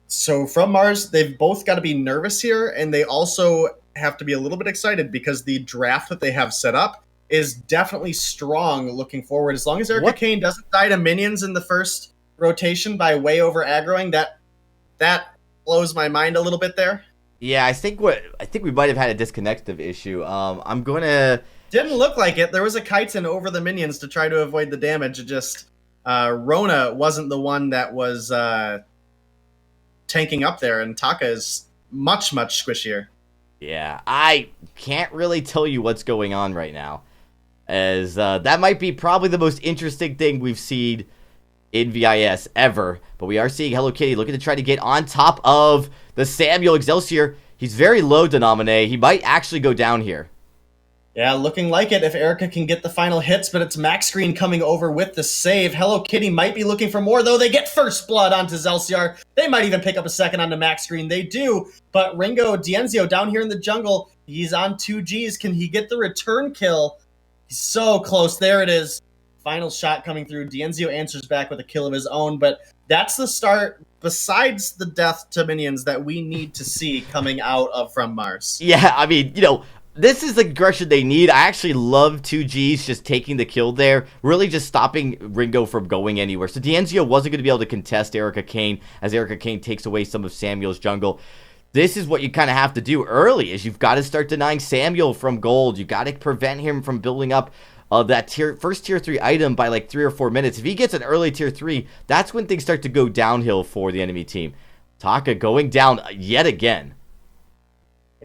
So From Mars, they've both got to be nervous here, and they also have to be a little bit excited because the draft that they have set up is definitely strong looking forward. As long as Erica Kane doesn't die to minions in the first rotation by way over aggroing, that blows my mind a little bit there. Yeah, I think we might have had a disconnective issue. I'm gonna. Didn't look like it. There was a Kaiten over the minions to try to avoid the damage. It just Rona wasn't the one that was tanking up there, and Taka is much squishier. Yeah, I can't really tell you what's going on right now, as that might be probably the most interesting thing we've seen in VIS ever. But we are seeing Hello Kitty looking to try to get on top of the Samuel Excelsior. He's very low, Denominee. He might actually go down here. Yeah, looking like it if Erica can get the final hits, but it's Max Screen coming over with the save. Hello Kitty might be looking for more, though. They get first blood onto Zelciar. They might even pick up a second onto Max Screen. They do, but Ringo Dienzio down here in the jungle, he's on 2Gs. Can he get the return kill? He's so close. There it is. Final shot coming through. Dienzio answers back with a kill of his own, but that's the start, besides the death to minions, that we need to see coming out of From Mars. Yeah, I mean, this is the aggression they need. I actually love 2Gs just taking the kill there, really just stopping Ringo from going anywhere. So Dienzio wasn't going to be able to contest Erica Kane as Erica Kane takes away some of Samuel's jungle. This is what you kind of have to do early, is you've got to start denying Samuel from gold. You got to prevent him from building up that first tier 3 item by like 3 or 4 minutes. If he gets an early tier 3, that's when things start to go downhill for the enemy team. Taka going down yet again.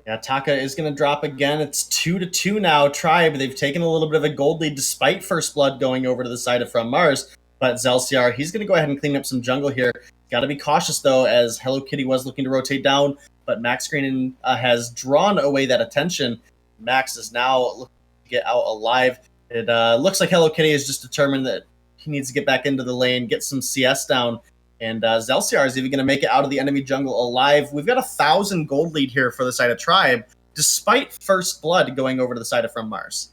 Yeah, Taka is going to drop again. It's 2-2 now. Tribe, they've taken a little bit of a gold lead despite First Blood going over to the side of From Mars. But Zelciar, he's going to go ahead and clean up some jungle here. Got to be cautious, though, as Hello Kitty was looking to rotate down. But Max Green has drawn away that attention. Max is now looking to get out alive. It looks like Hello Kitty is just determined that he needs to get back into the lane, get some CS down. And Zelciar is even going to make it out of the enemy jungle alive. We've got 1,000 gold lead here for the side of Tribe, despite First Blood going over to the side of From Mars.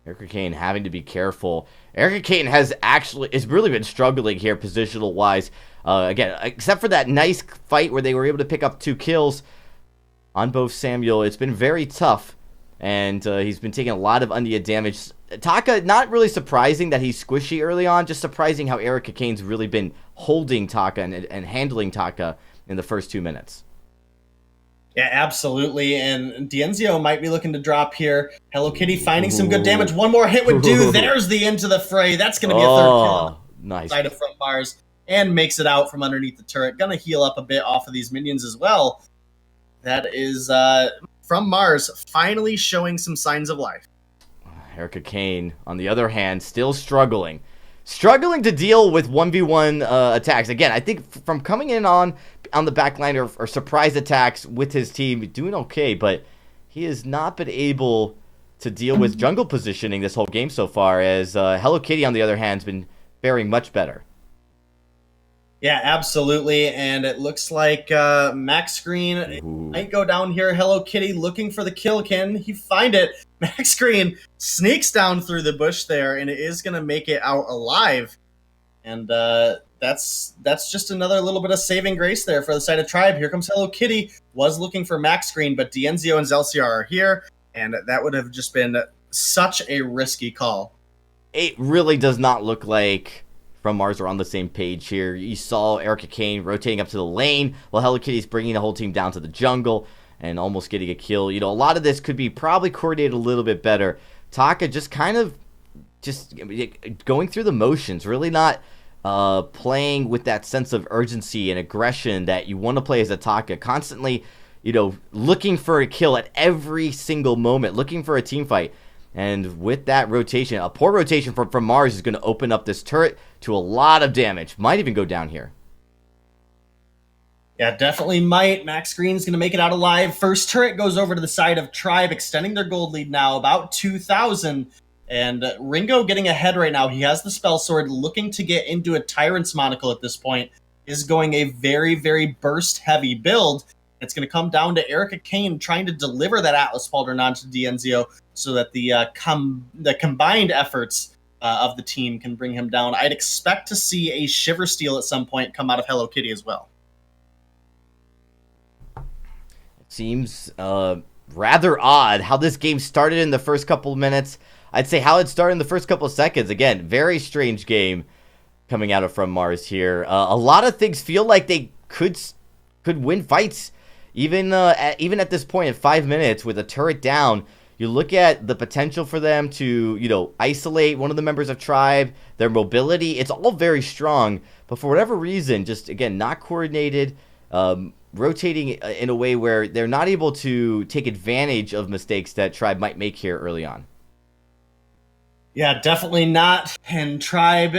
Erica Kane having to be careful. Erica Kane has really been struggling here positional-wise. Again, except for that nice fight where they were able to pick up 2 kills on both Samuel, it's been very tough. And he's been taking a lot of unneeded damage. Taka, not really surprising that he's squishy early on, just surprising how Erica Kane's really been holding Taka and handling Taka in the first 2 minutes. Yeah, absolutely. And Dienzio might be looking to drop here. Hello Kitty finding some good damage. One more hit would do. There's the into the fray. That's going to be a third kill. Nice. Side of From Mars. And makes it out from underneath the turret. Going to heal up a bit off of these minions as well. That is From Mars finally showing some signs of life. Erica Kane, on the other hand, still struggling. Struggling to deal with 1v1 attacks. Again, I think from coming in on the backline or surprise attacks with his team, doing okay, but he has not been able to deal with jungle positioning this whole game so far, as Hello Kitty, on the other hand, has been faring much better. Yeah, absolutely. And it looks like Max Green might go down here. Hello Kitty looking for the kill. Can he find it? Max Green sneaks down through the bush there, and it is going to make it out alive. And that's just another little bit of saving grace there for the side of Tribe. Here comes Hello Kitty. Was looking for Max Green, but Dienzio and Zelciar are here, and that would have just been such a risky call. It really does not look like From Mars are on the same page here. You saw Erica Kane rotating up to the lane while Hello Kitty's bringing the whole team down to the jungle and almost getting a kill. You know, a lot of this could be probably coordinated a little bit better. Taka just kind of going through the motions, really not playing with that sense of urgency and aggression that you want to play as a Taka. Constantly, looking for a kill at every single moment, looking for a team fight. And with that rotation, a poor rotation from Mars is going to open up this turret to a lot of damage. Might even go down here. Yeah, definitely might. Max Green's going to make it out alive. First turret goes over to the side of Tribe, extending their gold lead now, about 2,000. And Ringo getting ahead right now. He has the spell sword, looking to get into a Tyrant's Monocle at this point. Is going a very, very burst-heavy build. It's going to come down to Erica Kane trying to deliver that Atlas Pauldron onto Dienzio so that the combined efforts of the team can bring him down. I'd expect to see a Shiver Steel at some point come out of Hello Kitty as well. It seems rather odd how this game started in the first couple of minutes. I'd say how it started in the first couple of seconds. Again, very strange game coming out of From Mars here. A lot of things feel like they could win fights. Even at this point, at 5 minutes, with a turret down, you look at the potential for them to, isolate one of the members of Tribe, their mobility. It's all very strong, but for whatever reason, just, again, not coordinated, rotating in a way where they're not able to take advantage of mistakes that Tribe might make here early on. Yeah, definitely not. And Tribe,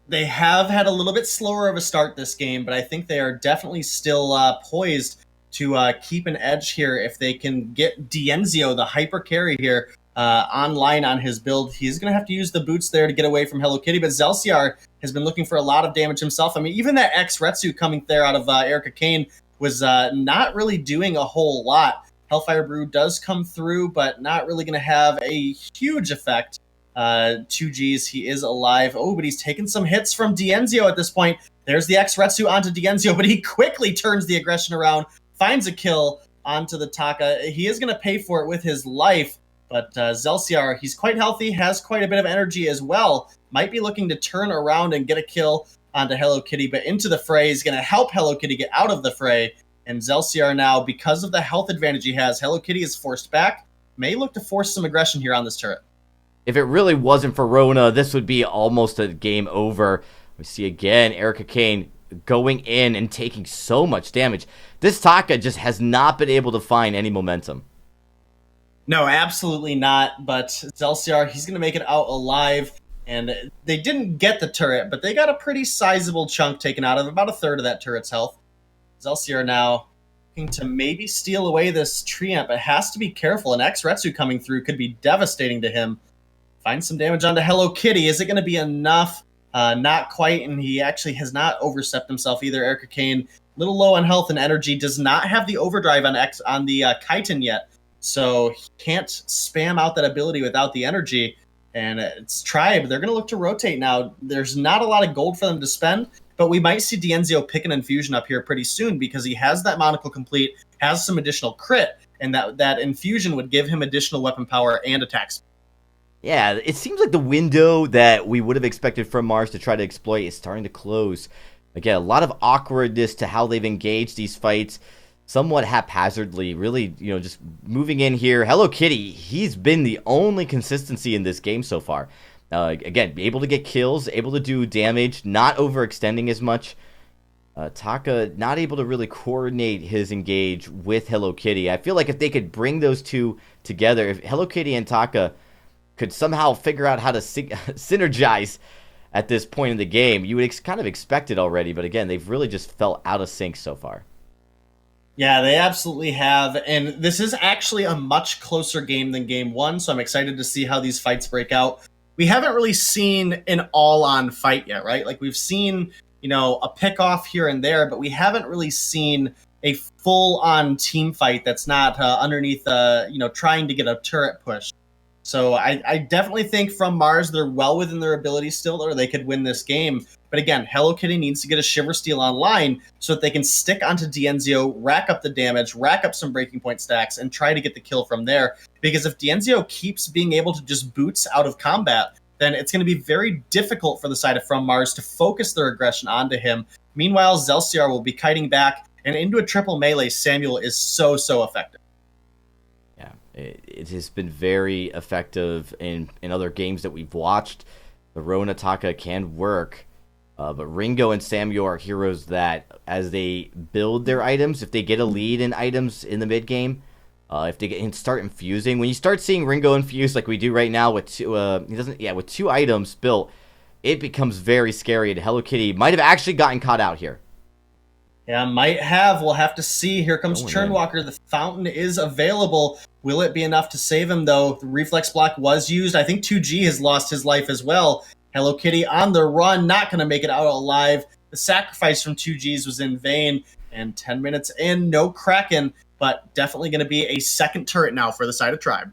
they have had a little bit slower of a start this game, but I think they are definitely still poised to keep an edge here if they can get Dienzio, the hyper carry here, online on his build. He's going to have to use the boots there to get away from Hello Kitty, but Zelciar has been looking for a lot of damage himself. I mean, even that X-Retsu coming there out of Erica Kane was not really doing a whole lot. Hellfire Brew does come through, but not really going to have a huge effect. 2Gs, he is alive. Oh, but he's taken some hits from Dienzio at this point. There's the X-Retsu onto Dienzio, but he quickly turns the aggression around, finds a kill onto the Taka. He is going to pay for it with his life, but Zelciar, he's quite healthy, has quite a bit of energy as well. Might be looking to turn around and get a kill onto Hello Kitty, but into the fray is going to help Hello Kitty get out of the fray. And Zelciar now, because of the health advantage he has, Hello Kitty is forced back. May look to force some aggression here on this turret. If it really wasn't for Rona, this would be almost a game over. We see again Erica Kane going in and taking so much damage. This Taka just has not been able to find any momentum. No, absolutely not. But Zelciar, he's going to make it out alive. And they didn't get the turret, but they got a pretty sizable chunk taken out of about a third of that turret's health. Zelciar now looking to maybe steal away this tree amp, but has to be careful. An X-Retsu coming through could be devastating to him. Find some damage onto Hello Kitty. Is it going to be enough? Not quite, and he actually has not overstepped himself either. Erica Kane, little low on health and energy, does not have the overdrive on the Chitin yet, so he can't spam out that ability without the energy. And it's Tribe. They're going to look to rotate now. There's not a lot of gold for them to spend, but we might see Dienzio pick an infusion up here pretty soon because he has that monocle complete, has some additional crit, and that infusion would give him additional weapon power and attack speed. Yeah, it seems like the window that we would have expected from Mars to try to exploit is starting to close. Again, a lot of awkwardness to how they've engaged these fights, somewhat haphazardly, really, just moving in here. Hello Kitty, he's been the only consistency in this game so far. Again, able to get kills, able to do damage, not overextending as much. Taka not able to really coordinate his engage with Hello Kitty. I feel like if they could bring those two together, if Hello Kitty and Taka could somehow figure out how to synergize at this point in the game, you would kind of expect it already. But again, they've really just felt out of sync so far. Yeah, they absolutely have. And this is actually a much closer game than game one, so I'm excited to see how these fights break out. We haven't really seen an all-on fight yet, right? Like, we've seen, a pick-off here and there, but we haven't really seen a full-on team fight that's not underneath, trying to get a turret push. So I definitely think from Mars, they're well within their ability still, or they could win this game. But again, Hello Kitty needs to get a Shiver Steel online so that they can stick onto Dienzio, rack up the damage, rack up some breaking point stacks, and try to get the kill from there. Because if Dienzio keeps being able to just boots out of combat, then it's going to be very difficult for the side of From Mars to focus their aggression onto him. Meanwhile, Zelciar will be kiting back, and into a triple melee, Samuel is so effective. It has been very effective in other games that we've watched. The Rona Taka can work, but Ringo and Samuel are heroes that, as they build their items, if they get a lead in items in the mid game, if they start infusing, when you start seeing Ringo infuse like we do right now with with 2 items built, it becomes very scary. And Hello Kitty might have actually gotten caught out here. Yeah, might have. We'll have to see. Here comes Churnwalker. The fountain is available. Will it be enough to save him, though? The reflex block was used. I think 2G has lost his life as well. Hello Kitty on the run, not going to make it out alive. The sacrifice from 2Gs was in vain. And 10 minutes in, no Kraken, but definitely going to be a second turret now for the side of Tribe.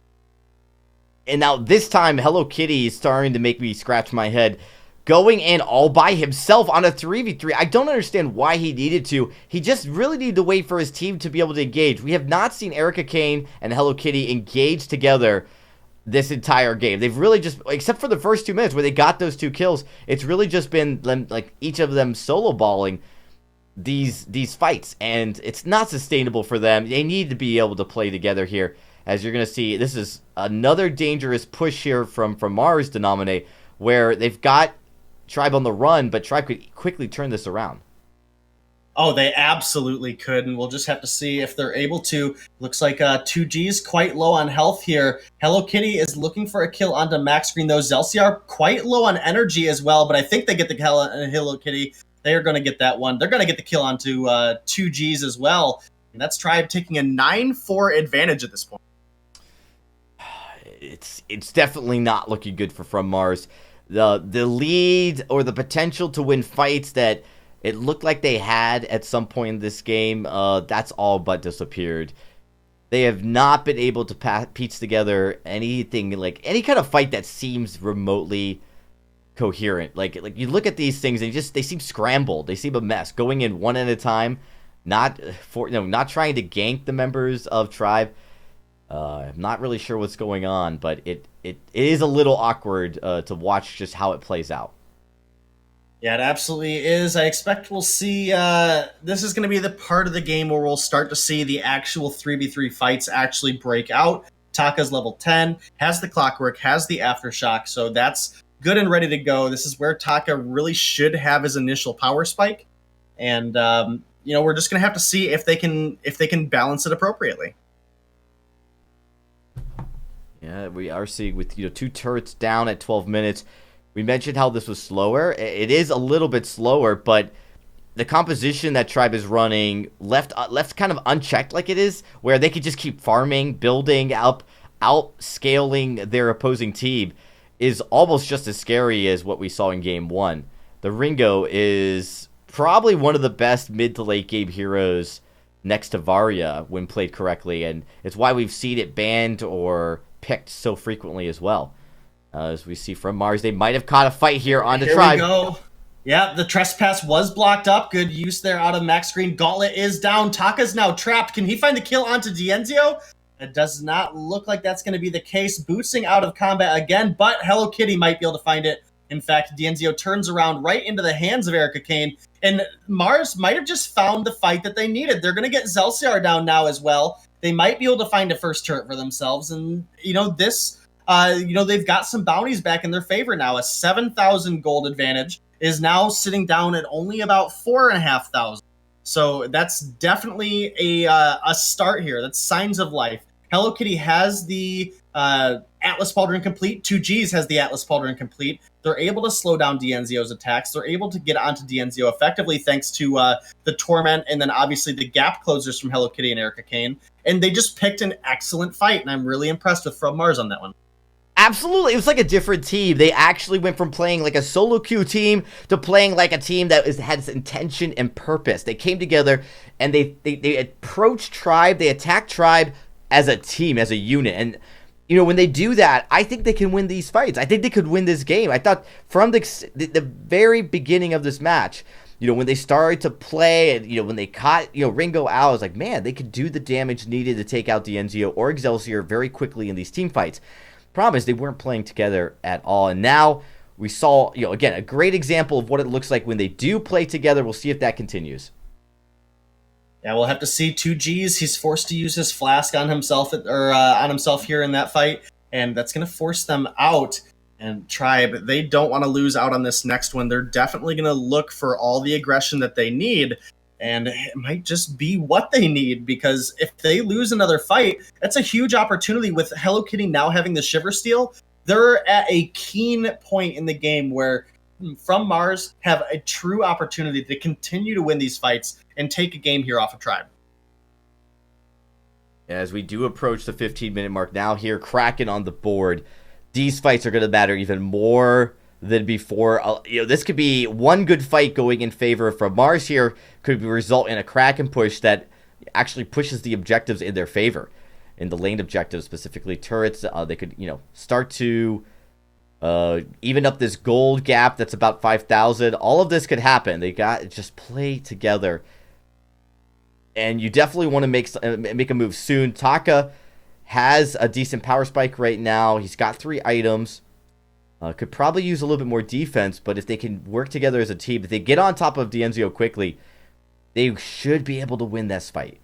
And now this time, Hello Kitty is starting to make me scratch my head. Going in all by himself on a 3v3. I don't understand why he needed to. He just really needed to wait for his team to be able to engage. We have not seen Erica Kane and Hello Kitty engage together this entire game. They've really just, except for the first 2 minutes where they got those 2 kills, it's really just been like each of them solo balling these fights, and it's not sustainable for them. They need to be able to play together here. As you're going to see, this is another dangerous push here from Mars to nominate, where they've got Tribe on the run, but Tribe could quickly turn this around. Oh, they absolutely could, and we'll just have to see if they're able to. Looks like 2G's quite low on health here. Hello Kitty is looking for a kill onto Max Green, though. Zelciar quite low on energy as well, but I think they get the kill on Hello Kitty. They are going to get that one. They're going to get the kill onto 2G's as well, and that's Tribe taking a 9-4 advantage at this point. It's definitely not looking good for From Mars. The lead or the potential to win fights that it looked like they had at some point in this game, that's all but disappeared. They have not been able to piece together anything, like any kind of fight that seems remotely coherent. Like you look at these things and they seem scrambled. They seem a mess, going in one at a time, not trying to gank the members of Tribe. I'm not really sure what's going on, but it is a little awkward to watch just how it plays out. Yeah, it absolutely is. I expect we'll see, this is going to be the part of the game where we'll start to see the actual 3v3 fights actually break out. Taka's level 10, has the Clockwork, has the Aftershock, so that's good and ready to go. This is where Taka really should have his initial power spike. and we're just gonna have to see if they can balance it appropriately. Yeah, we are seeing with 2 turrets down at 12 minutes. We mentioned how this was slower. It is a little bit slower, but the composition that Tribe is running left kind of unchecked like it is, where they could just keep farming, building, outscaling their opposing team, is almost just as scary as what we saw in Game 1. The Ringo is probably one of the best mid to late game heroes next to Varya when played correctly, and it's why we've seen it banned or picked so frequently as well. As we see from Mars, they might have caught a fight here on the Tribe. Here we go. Yeah, the trespass was blocked up. Good use there out of Max Green. Gauntlet is down. Taka's now trapped. Can he find the kill onto Dienzio? It does not look like that's going to be the case. Boosting out of combat again, but Hello Kitty might be able to find it. In fact, Dienzio turns around right into the hands of Erica Kane, and Mars might have just found the fight that they needed. They're going to get Zelciar down now as well. They might be able to find a first turret for themselves, and they've got some bounties back in their favor now. A 7,000 gold advantage is now sitting down at only about 4,500. So that's definitely a start here. That's signs of life. Hello Kitty has the Atlas Pauldron complete. 2Gs has the Atlas Pauldron complete. They're able to slow down Dienzio's attacks. They're able to get onto Dienzio effectively thanks to the Torment and then obviously the gap closers from Hello Kitty and Erica Kane. And they just picked an excellent fight, and I'm really impressed with From Mars on that one. Absolutely. It was like a different team. They actually went from playing like a solo queue team to playing like a team that had intention and purpose. They came together and they approached Tribe. They attacked Tribe as a team, as a unit. And, when they do that, I think they can win these fights. I think they could win this game. I thought from the very beginning of this match, when they started to play and, when they caught, Ringo out, I was like, man, they could do the damage needed to take out Dienzio or Excelsior very quickly in these team fights. Problem is they weren't playing together at all, and now we saw, again, a great example of what it looks like when they do play together. We'll see if that continues. Yeah, we'll have to see. 2Gs, he's forced to use his flask on himself here in that fight, and that's going to force them out. And Tribe, they don't want to lose out on this next one. They're definitely going to look for all the aggression that they need. And it might just be what they need, because if they lose another fight, that's a huge opportunity. With Hello Kitty now having the Shiver Steel, they're at a keen point in the game where From Mars have a true opportunity to continue to win these fights and take a game here off of Tribe. As we do approach the 15-minute mark now here, Kraken on the board. These fights are going to matter even more than before. This could be one good fight going in favor of From Mars here, could result in a Kraken push that actually pushes the objectives in their favor. In the lane objectives, specifically turrets, they could, start to even up this gold gap that's about 5,000. All of this could happen. They got to just play together. And you definitely want to make a move soon. Taka has a decent power spike right now. He's got 3 items. Could probably use a little bit more defense, but if they can work together as a team, if they get on top of Dienzio quickly, they should be able to win this fight.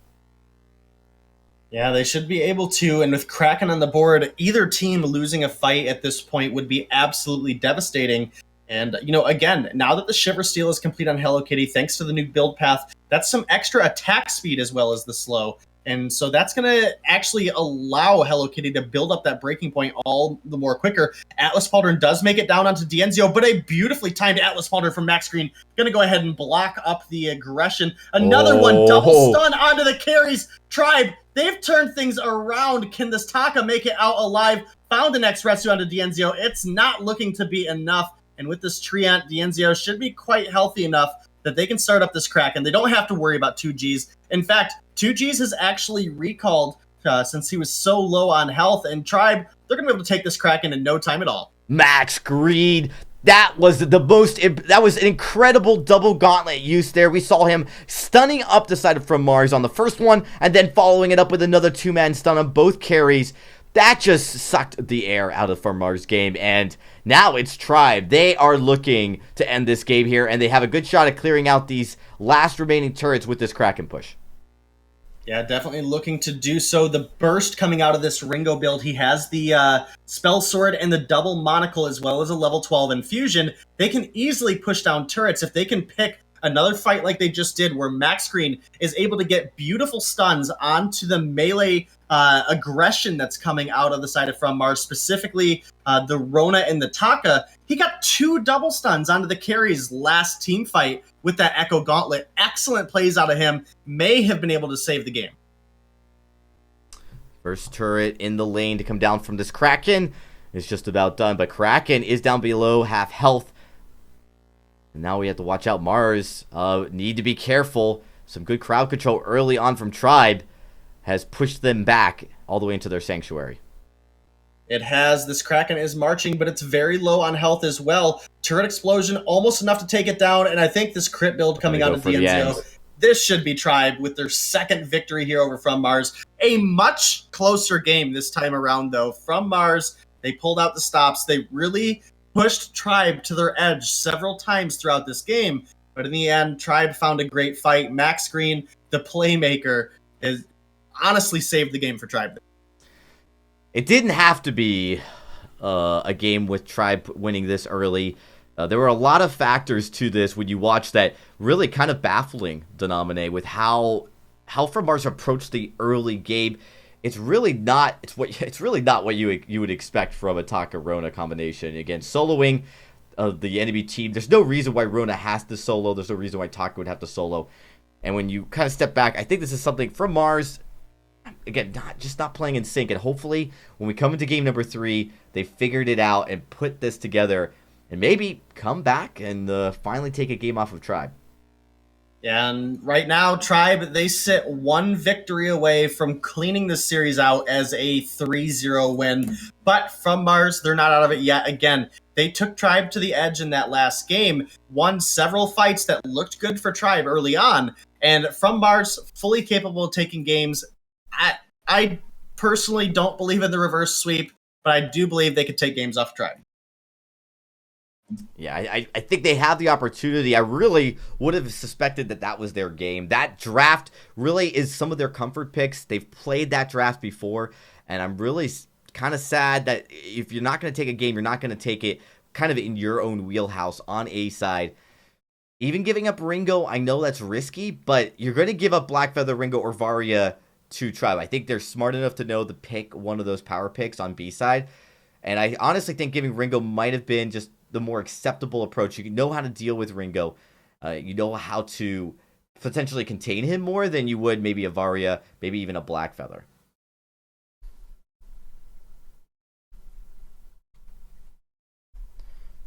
Yeah, they should be able to, and with Kraken on the board, either team losing a fight at this point would be absolutely devastating. And, again, now that the Shiver Steel is complete on Hello Kitty, thanks to the new build path, that's some extra attack speed as well as the slow. And so that's going to actually allow Hello Kitty to build up that breaking point all the more quicker. Atlas Pauldron does make it down onto Dienzio, but a beautifully timed Atlas Pauldron from Max Green. Going to go ahead and block up the aggression. Another one, double stun onto the carries. Tribe, they've turned things around. Can this Taka make it out alive? Found the next Retsu onto Dienzio. It's not looking to be enough. And with this Treant, Dienzio should be quite healthy enough that they can start up this Kraken. They don't have to worry about 2Gs. In fact, 2Gs has actually recalled since he was so low on health. And Tribe, they're going to be able to take this Kraken in no time at all. Max Green, that was an incredible double gauntlet use there. We saw him stunning up the side of From Mars on the first one, and then following it up with another 2-man stun on both carries. That just sucked the air out of From Mars' game, and now it's Tribe. They are looking to end this game here, and they have a good shot at clearing out these last remaining turrets with this Kraken push. Yeah, definitely looking to do so. The burst coming out of this Ringo build, he has the Spell Sword and the double Monocle as well as a level 12 infusion. They can easily push down turrets if they can pick another fight like they just did where Max Green is able to get beautiful stuns onto the melee aggression that's coming out of the side of From Mars, specifically the Rona and the Taka. He got 2 double stuns onto the carries last team fight with that Echo Gauntlet. Excellent plays out of him. May have been able to save the game. First turret in the lane to come down from this Kraken is just about done, but Kraken is down below half health. And now we have to watch out. Mars need to be careful. Some good crowd control early on from Tribe has pushed them back all the way into their sanctuary. It has. This Kraken is marching, but it's very low on health as well. Turret explosion, almost enough to take it down, and I think this crit build coming out of DNZO, this should be Tribe with their second victory here over From Mars. A much closer game this time around, though. From Mars, they pulled out the stops. They really pushed Tribe to their edge several times throughout this game, but in the end, Tribe found a great fight. Max Green, the playmaker, has honestly saved the game for Tribe. It didn't have to be a game with Tribe winning this early. There were a lot of factors to this when you watch that really kind of baffling, Denominate, with how From Mars approached the early game. It's really not what you would expect from a Taka Rona combination. Again, soloing the enemy team. There's no reason why Rona has to solo. There's no reason why Taka would have to solo. And when you kind of step back, I think this is something From Mars, again, not playing in sync. And hopefully, when we come into game number 3, they figured it out and put this together and maybe come back and finally take a game off of Tribe. Yeah, and right now, Tribe, they sit 1 victory away from cleaning this series out as a 3-0 win. But From Mars, they're not out of it yet. Again, they took Tribe to the edge in that last game, won several fights that looked good for Tribe early on, and From Mars, fully capable of taking games. I personally don't believe in the reverse sweep, but I do believe they could take games off Tribe. Yeah, I think they have the opportunity. I really would have suspected that was their game. That draft really is some of their comfort picks. They've played that draft before, and I'm really kind of sad that if you're not going to take a game, you're not going to take it kind of in your own wheelhouse on A side. Even giving up Ringo, I know that's risky, but you're going to give up Blackfeather, Ringo, or Varia to Tribe. I think they're smart enough to know to pick one of those power picks on B side, and I honestly think giving Ringo might have been just the more acceptable approach. You know how to deal with Ringo. You know how to potentially contain him more than you would maybe a Varia, maybe even a Blackfeather.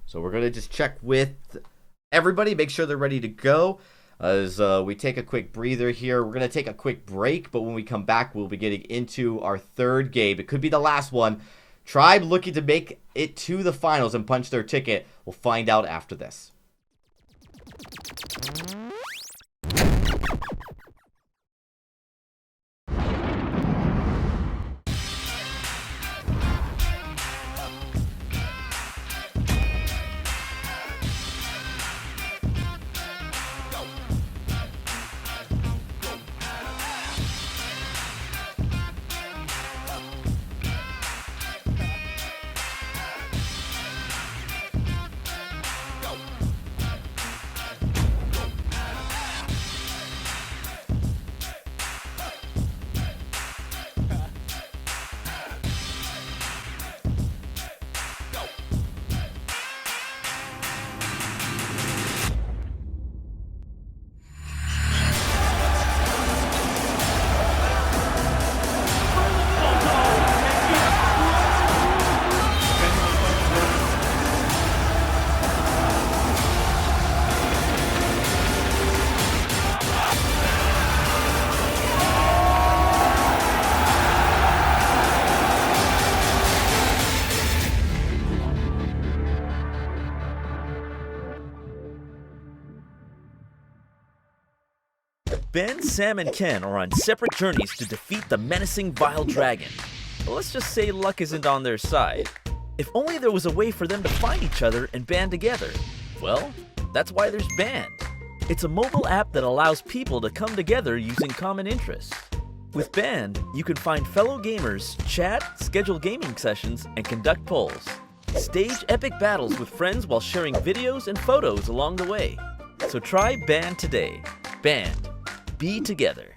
So we're going to just check with everybody, make sure they're ready to go. As we take a quick breather here, we're going to take a quick break, but when we come back, we'll be getting into our third game. It could be the last one. Tribe looking to make it to the finals and punch their ticket. We'll find out after this. Ben, Sam, and Ken are on separate journeys to defeat the menacing Vile Dragon. But let's just say luck isn't on their side. If only there was a way for them to find each other and band together. Well, that's why there's Band. It's a mobile app that allows people to come together using common interests. With Band, you can find fellow gamers, chat, schedule gaming sessions, and conduct polls. Stage epic battles with friends while sharing videos and photos along the way. So try Band today. Band. Be together.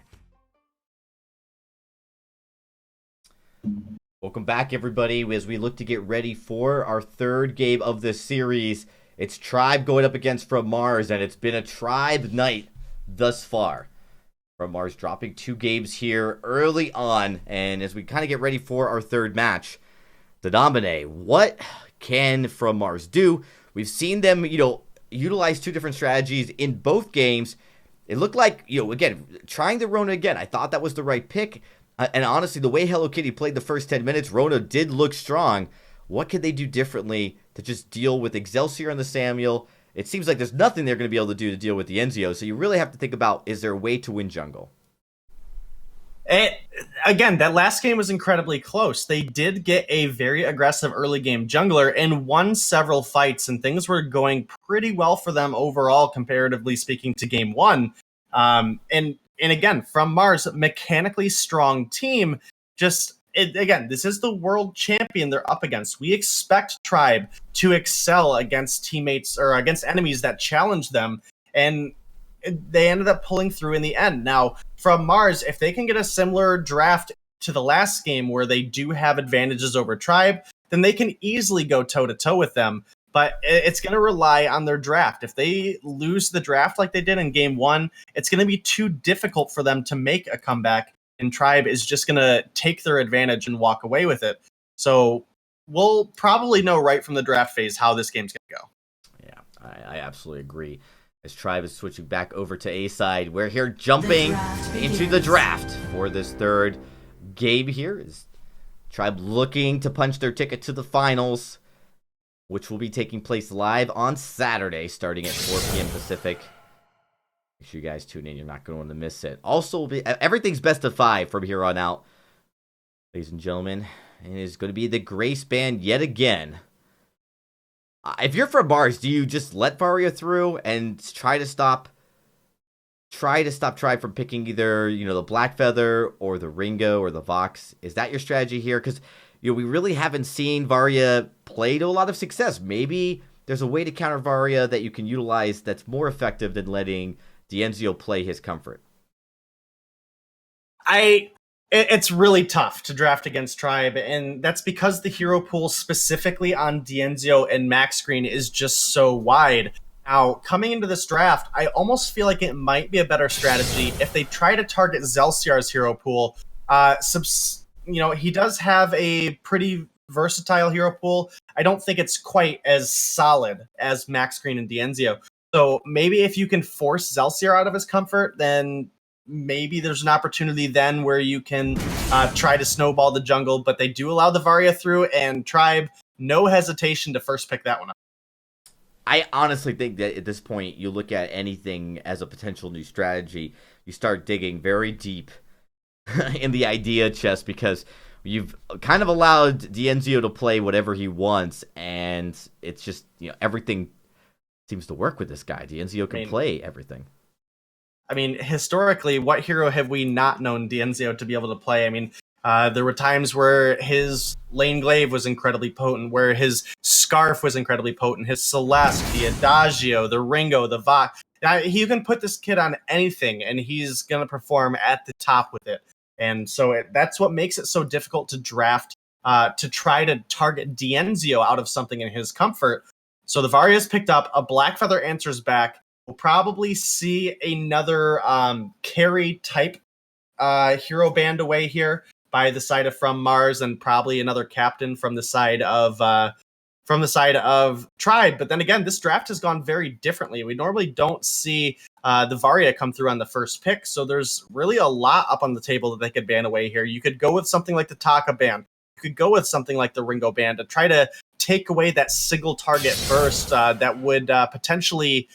Welcome back, everybody, as we look to get ready for our third game of this series. It's Tribe going up against From Mars, and it's been a Tribe night thus far. From Mars dropping 2 games here early on, and as we kind of get ready for our third match, the Domine, what can From Mars do? We've seen them, utilize 2 different strategies in both games. It looked like, again, trying the Rona again. I thought that was the right pick. And honestly, the way Hello Kitty played the first 10 minutes, Rona did look strong. What could they do differently to just deal with Excelsior and the Samuel? It seems like there's nothing they're going to be able to do to deal with the Enzio. So you really have to think about, is there a way to win jungle? Again, that last game was incredibly close. They did get a very aggressive early game jungler and won several fights, and things were going pretty well for them overall, comparatively speaking to game 1. And again, From Mars, mechanically strong team. Again, this is the world champion they're up against. We expect Tribe to excel against teammates or against enemies that challenge them, and they ended up pulling through in the end. Now, From Mars, if they can get a similar draft to the last game where they do have advantages over Tribe, then they can easily go toe-to-toe with them. But it's going to rely on their draft. If they lose the draft like they did in game 1, it's going to be too difficult for them to make a comeback, and Tribe is just going to take their advantage and walk away with it. So we'll probably know right from the draft phase how this game's going to go. Yeah, I absolutely agree. As Tribe is switching back over to A side, we're here jumping into the draft for this third game here. Is Tribe looking to punch their ticket to the finals, which will be taking place live on Saturday, starting at 4 p.m. Pacific. Make sure you guys tune in. You're not going to miss it. Also, everything's best of 5 from here on out, ladies and gentlemen. And it is going to be the Grace Band yet again. If you're from Mars, do you just let Varia through and try to stop Tribe from picking either, the Black Feather or the Ringo or the Vox? Is that your strategy here? Because we really haven't seen Varia play to a lot of success. Maybe there's a way to counter Varia that you can utilize that's more effective than letting D'Enzio play his comfort. It's really tough to draft against Tribe, and that's because the hero pool specifically on D'Enzio and Max Green is just so wide. Now, coming into this draft, I almost feel like it might be a better strategy if they try to target Zelciar's hero pool. He does have a pretty versatile hero pool. I don't think it's quite as solid as Max Green and D'Enzio. So maybe if you can force Zelciar out of his comfort, then maybe there's an opportunity then where you can try to snowball the jungle. But they do allow the Varia through, and Tribe, no hesitation to first pick that one up. I honestly think that at this point, you look at anything as a potential new strategy. You start digging very deep in the idea chest, because you've kind of allowed D'Enzio to play whatever he wants, and it's just, everything seems to work with this guy. D'Enzio can play everything. I mean, historically, what hero have we not known D'Enzio to be able to play? I mean, there were times where his Lane Glaive was incredibly potent, where his Scarf was incredibly potent, his Celeste, the Adagio, the Ringo, the Vox. You can put this kid on anything, and he's going to perform at the top with it. And so that's what makes it so difficult to draft, to try to target D'Enzio out of something in his comfort. So the Varia's picked up, a Black Feather answers back. We'll probably see another carry type hero band away here by the side of From Mars, and probably another captain from the side of Tribe. But then again, this draft has gone very differently. We normally don't see the Varia come through on the first pick, so there's really a lot up on the table that they could ban away here. You could go with something like the Taka band. You could go with something like the Ringo band to try to take away that single target burst that would potentially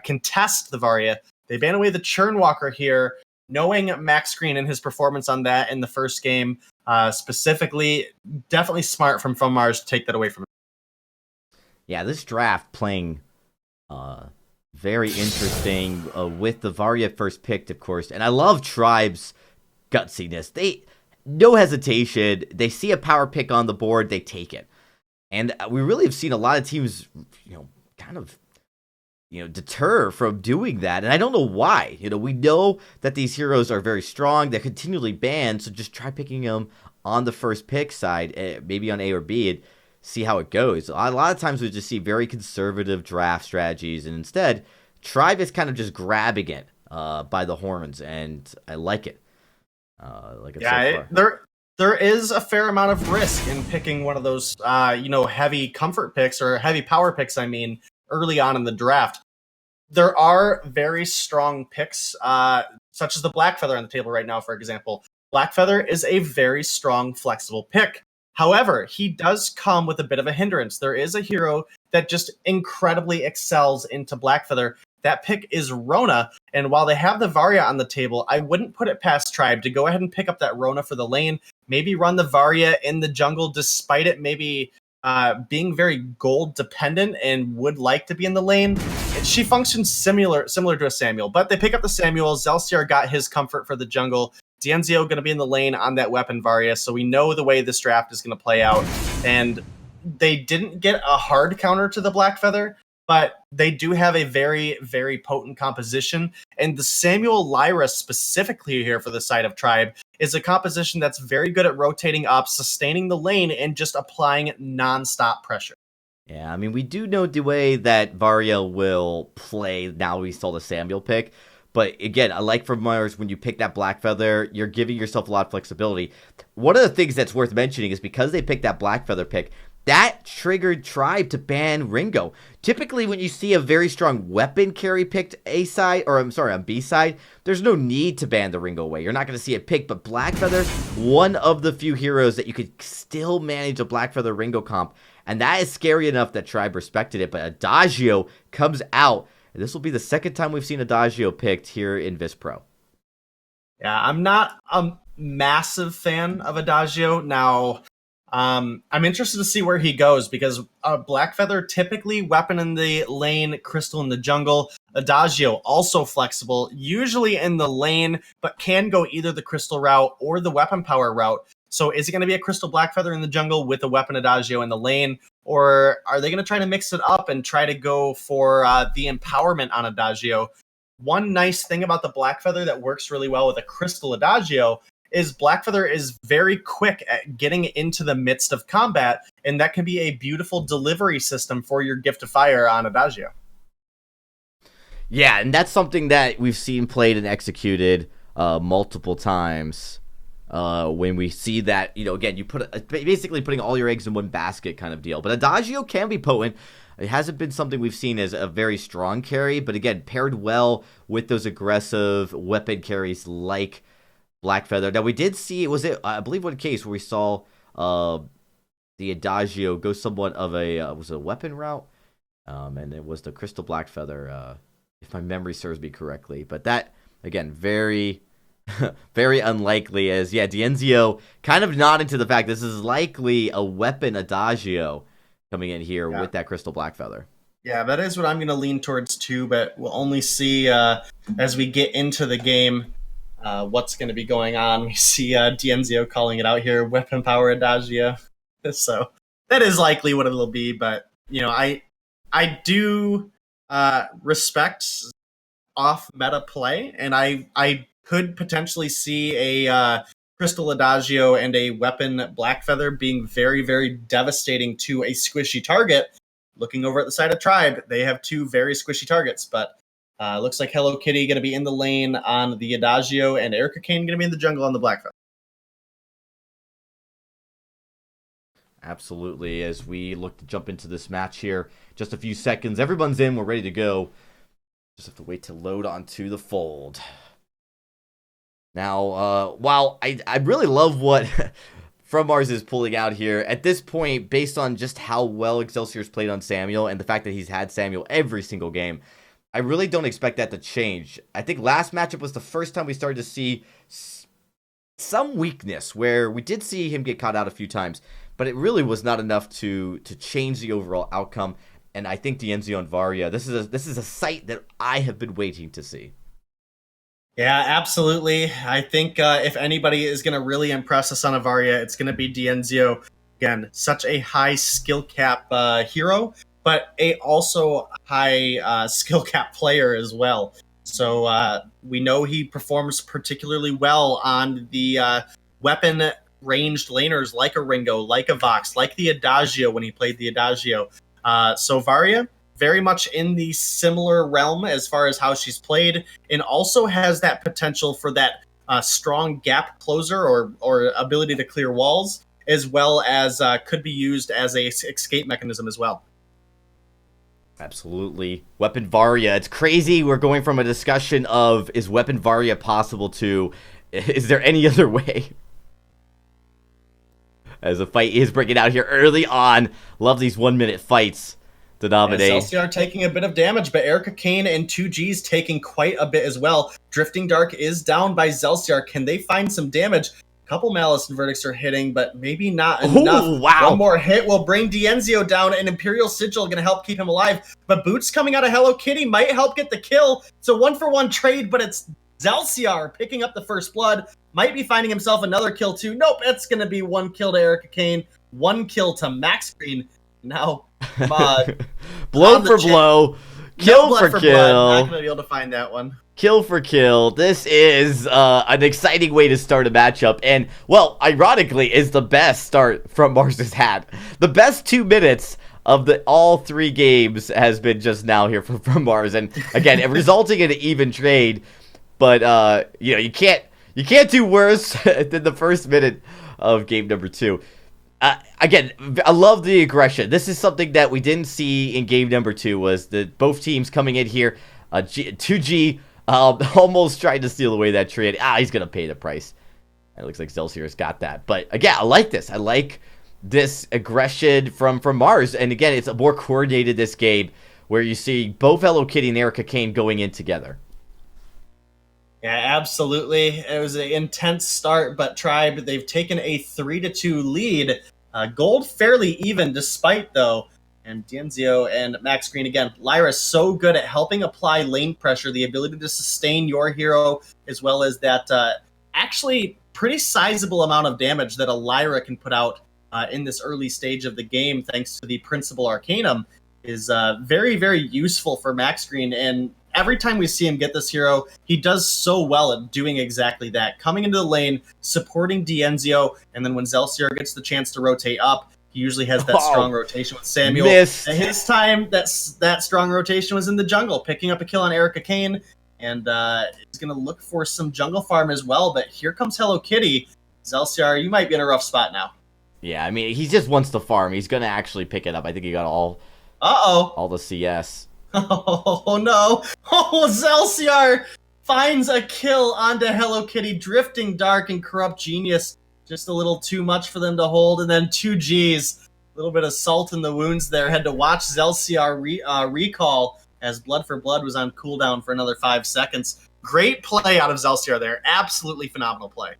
contest the Varia. They ban away the Churnwalker here, knowing Max Green and his performance on that in the first game specifically. Definitely smart from Mars to take that away from him. Yeah, this draft playing very interesting with the Varia first picked, of course. And I love Tribe's gutsiness. No hesitation. They see a power pick on the board, they take it. And we really have seen a lot of teams, kind of, deter from doing that. And I don't know why. We know that these heroes are very strong. They're continually banned. So just try picking them on the first pick side, maybe on A or B, and see how it goes. A lot of times we just see very conservative draft strategies. And instead, Tribe is kind of just grabbing it by the horns. And I like it. There is a fair amount of risk in picking one of those, heavy comfort picks or heavy power picks, early on in the draft. There are very strong picks, such as the Blackfeather on the table right now, for example. Blackfeather is a very strong, flexible pick. However, he does come with a bit of a hindrance. There is a hero that just incredibly excels into Blackfeather. That pick is Rona, and while they have the Varya on the table, I wouldn't put it past Tribe to go ahead and pick up that Rona for the lane, maybe run the Varya in the jungle, despite it maybe being very gold dependent and would like to be in the lane. She functions similar to a Samuel, but they pick up the Samuel. Zelsiar got his comfort for the jungle. Dienzio going to be in the lane on that weapon Varya, so we know the way this draft is going to play out. And they didn't get a hard counter to the Blackfeather, but they do have a very, very potent composition. And the Samuel Lyra specifically here for the side of Tribe is a composition that's very good at rotating up, sustaining the lane, and just applying nonstop pressure. Yeah, we do know the way that Varya will play now we saw the Samuel pick. But again, I like from Mars, when you pick that Blackfeather, you're giving yourself a lot of flexibility. One of the things that's worth mentioning is because they picked that Blackfeather pick, that triggered Tribe to ban Ringo. Typically, when you see a very strong weapon carry picked on B side, there's no need to ban the Ringo away. You're not going to see it picked, but Blackfeather, one of the few heroes that you could still manage a Blackfeather Ringo comp, and that is scary enough that Tribe respected it. But Adagio comes out, and this will be the second time we've seen Adagio picked here in VISPRO. Yeah, I'm not a massive fan of Adagio. Now, I'm interested to see where he goes, because Blackfeather typically weapon in the lane, Crystal in the jungle. Adagio also flexible, usually in the lane, but can go either the Crystal route or the weapon power route. So is it going to be a Crystal Blackfeather in the jungle with a weapon Adagio in the lane? Or are they going to try to mix it up and try to go for the empowerment on Adagio? One nice thing about the Blackfeather that works really well with a Crystal Adagio is Blackfeather is very quick at getting into the midst of combat, and that can be a beautiful delivery system for your Gift of Fire on Adagio. Yeah, and that's something that we've seen played and executed multiple times. When we see that, again, you put basically putting all your eggs in one basket kind of deal. But Adagio can be potent. It hasn't been something we've seen as a very strong carry, but again, paired well with those aggressive weapon carries like Blackfeather. Now, we did see, I believe one case where we saw the Adagio go somewhat of a weapon route, and it was the Crystal Blackfeather, if my memory serves me correctly. But that, again, very... very unlikely, as Dienzio kind of nodding to the fact this is likely a weapon Adagio coming in here with that Crystal Blackfeather. Yeah, that is what I'm going to lean towards too, but we'll only see as we get into the game what's going to be going on. We see Dienzio calling it out here, weapon power Adagio. So that is likely what it'll be, but I do respect off meta play, and I could potentially see a Crystal Adagio and a weapon Blackfeather being very, very devastating to a squishy target. Looking over at the side of Tribe, they have two very squishy targets, but looks like Hello Kitty going to be in the lane on the Adagio, and Erica Kane going to be in the jungle on the Blackfeather. Absolutely. As we look to jump into this match here, just a few seconds. Everyone's in. We're ready to go. Just have to wait to load onto the fold. Now, while I really love what From Mars is pulling out here, at this point, based on just how well Excelsior's played on Samuel and the fact that he's had Samuel every single game, I really don't expect that to change. I think last matchup was the first time we started to see some weakness, where we did see him get caught out a few times, but it really was not enough to change the overall outcome. And I think Dienzio and Varya, this is a sight that I have been waiting to see. Yeah, absolutely. I think if anybody is going to really impress us on Varya, it's going to be Dienzio. Again, such a high skill cap hero. but a also high skill cap player as well. So we know he performs particularly well on the weapon ranged laners like a Ringo, like a Vox, like the Adagio when he played the Adagio. So Varia, very much in the similar realm as far as how she's played, and also has that potential for that strong gap closer or ability to clear walls, as well as could be used as a escape mechanism as well. Absolutely. Weapon Varia. It's crazy. We're going from a discussion of is Weapon Varia possible to is there any other way? As a fight is breaking out here early on. Love these 1-minute fights to dominate. Celsior taking a bit of damage, but Erica Kane and 2G's taking quite a bit as well. Drifting Dark is down by Zelsiar. Can they find some damage? A couple Malice and Verdicts are hitting, but maybe not enough. Ooh, wow. One more hit will bring Dienzio down, and Imperial Sigil going to help keep him alive. But Boots coming out of Hello Kitty might help get the kill. It's a 1-for-1 trade, but it's Zelsiar picking up the first blood. Might be finding himself another kill too. Nope, it's going to be 1 kill to Erica Kane, 1 kill to Max Green. Now, blow for blow, kill for kill. Not going to be able to find that one. Kill for kill. This is an exciting way to start a matchup, and well, ironically, is the best start from Mars has had. The best 2 minutes of all 3 games has been just now here from Mars, and again, resulting in an even trade. But you can't do worse than the first minute of game number 2. Again, I love the aggression. This is something that we didn't see in game number 2. Was that both teams coming in here, 2G almost tried to steal away that trade. He's gonna pay the price. It looks like Zelsiar's got that. But again, I like this. I like this aggression from Mars. And again, it's a more coordinated this game where you see both Hello Kitty and Erica Kane going in together. Yeah, absolutely. It was an intense start, but Tribe, they've taken a 3-2 lead. Gold fairly even, despite, though. And Dienzio and Max Green, again, Lyra's so good at helping apply lane pressure, the ability to sustain your hero, as well as that actually pretty sizable amount of damage that a Lyra can put out in this early stage of the game, thanks to the Principal Arcanum, is very, very useful for Max Green. And every time we see him get this hero, he does so well at doing exactly that. Coming into the lane, supporting Dienzio, and then when Zelsiar gets the chance to rotate up, he usually has that strong rotation with Samuel. Missed. At his time, that strong rotation was in the jungle, picking up a kill on Erica Kane, and he's going to look for some jungle farm as well, but here comes Hello Kitty. Zelsiar, you might be in a rough spot now. Yeah, I mean, he just wants to farm. He's going to actually pick it up. I think he got all the CS. Oh, no. Oh, Zelsiar finds a kill onto Hello Kitty. Drifting Dark and Corrupt Genius. Just a little too much for them to hold. And then 2Gs. A little bit of salt in the wounds there. Had to watch Zelsiar recall as Blood for Blood was on cooldown for another 5 seconds. Great play out of Zelsiar there. Absolutely phenomenal play.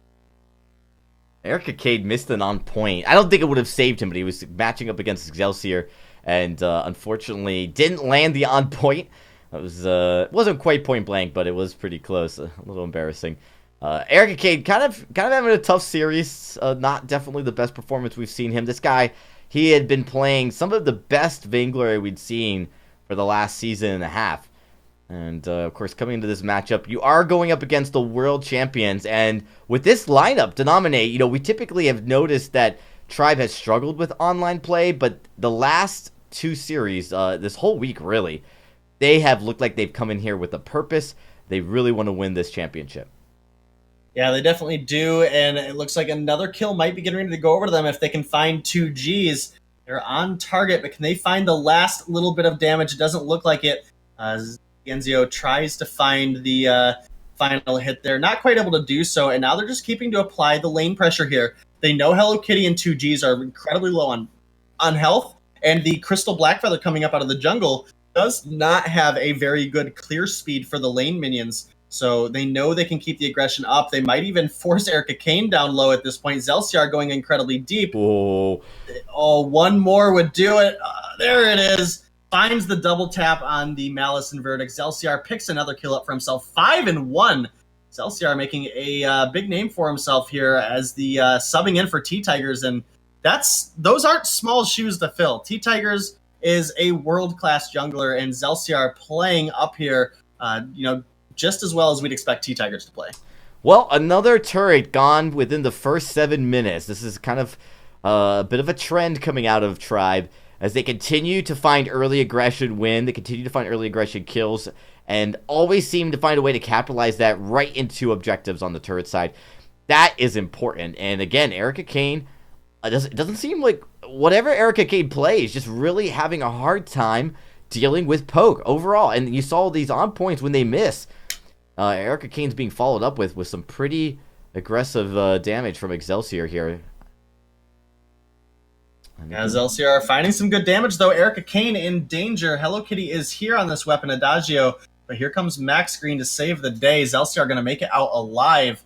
Erica Kane missed an on point. I don't think it would have saved him, but he was matching up against Zelsiar. And unfortunately, didn't land the on point. It was wasn't quite point blank, but it was pretty close. A little embarrassing. Erica Kane kind of having a tough series. Not definitely the best performance we've seen him. This guy, he had been playing some of the best Vainglory we'd seen for the last season and a half. And of course, coming into this matchup, you are going up against the world champions. And with this lineup, Denominate, we typically have noticed that Tribe has struggled with online play, but the last 2 series, this whole week really, they have looked like they've come in here with a purpose. They really want to win this championship. Yeah, they definitely do, and it looks like another kill might be getting ready to go over to them if they can find 2Gs. They're on target, but can they find the last little bit of damage? It doesn't look like it. Genzio tries to find the final hit there. Not quite able to do so, and now they're just keeping to apply the lane pressure here. They know Hello Kitty and 2Gs are incredibly low on health, and the Crystal Blackfeather coming up out of the jungle does not have a very good clear speed for the lane minions. So they know they can keep the aggression up. They might even force Erica Kane down low at this point. Zelsiar going incredibly deep. Oh, one more would do it. There it is. Finds the double tap on the Malice and Verdict. Zelsiar picks another kill up for himself. 5-1. Zelsiar making a big name for himself here as the subbing in for T-Tigers. And those aren't small shoes to fill. T-Tigers is a world-class jungler, and Zelciar playing up here, just as well as we'd expect T-Tigers to play. Well, another turret gone within the first 7 minutes. This is kind of a bit of a trend coming out of Tribe as they continue to find early aggression win. They continue to find early aggression kills and always seem to find a way to capitalize that right into objectives on the turret side. That is important. And again, Erica Kane, it doesn't seem like whatever Erica Kane plays, just really having a hard time dealing with poke overall. And you saw these on points when they miss. Erica Kane's being followed up with some pretty aggressive damage from Excelsior here. Yeah, Zelciar finding some good damage, though. Erica Kane in danger. Hello Kitty is here on this weapon, Adagio. But here comes Max Green to save the day. Zelciar going to make it out alive.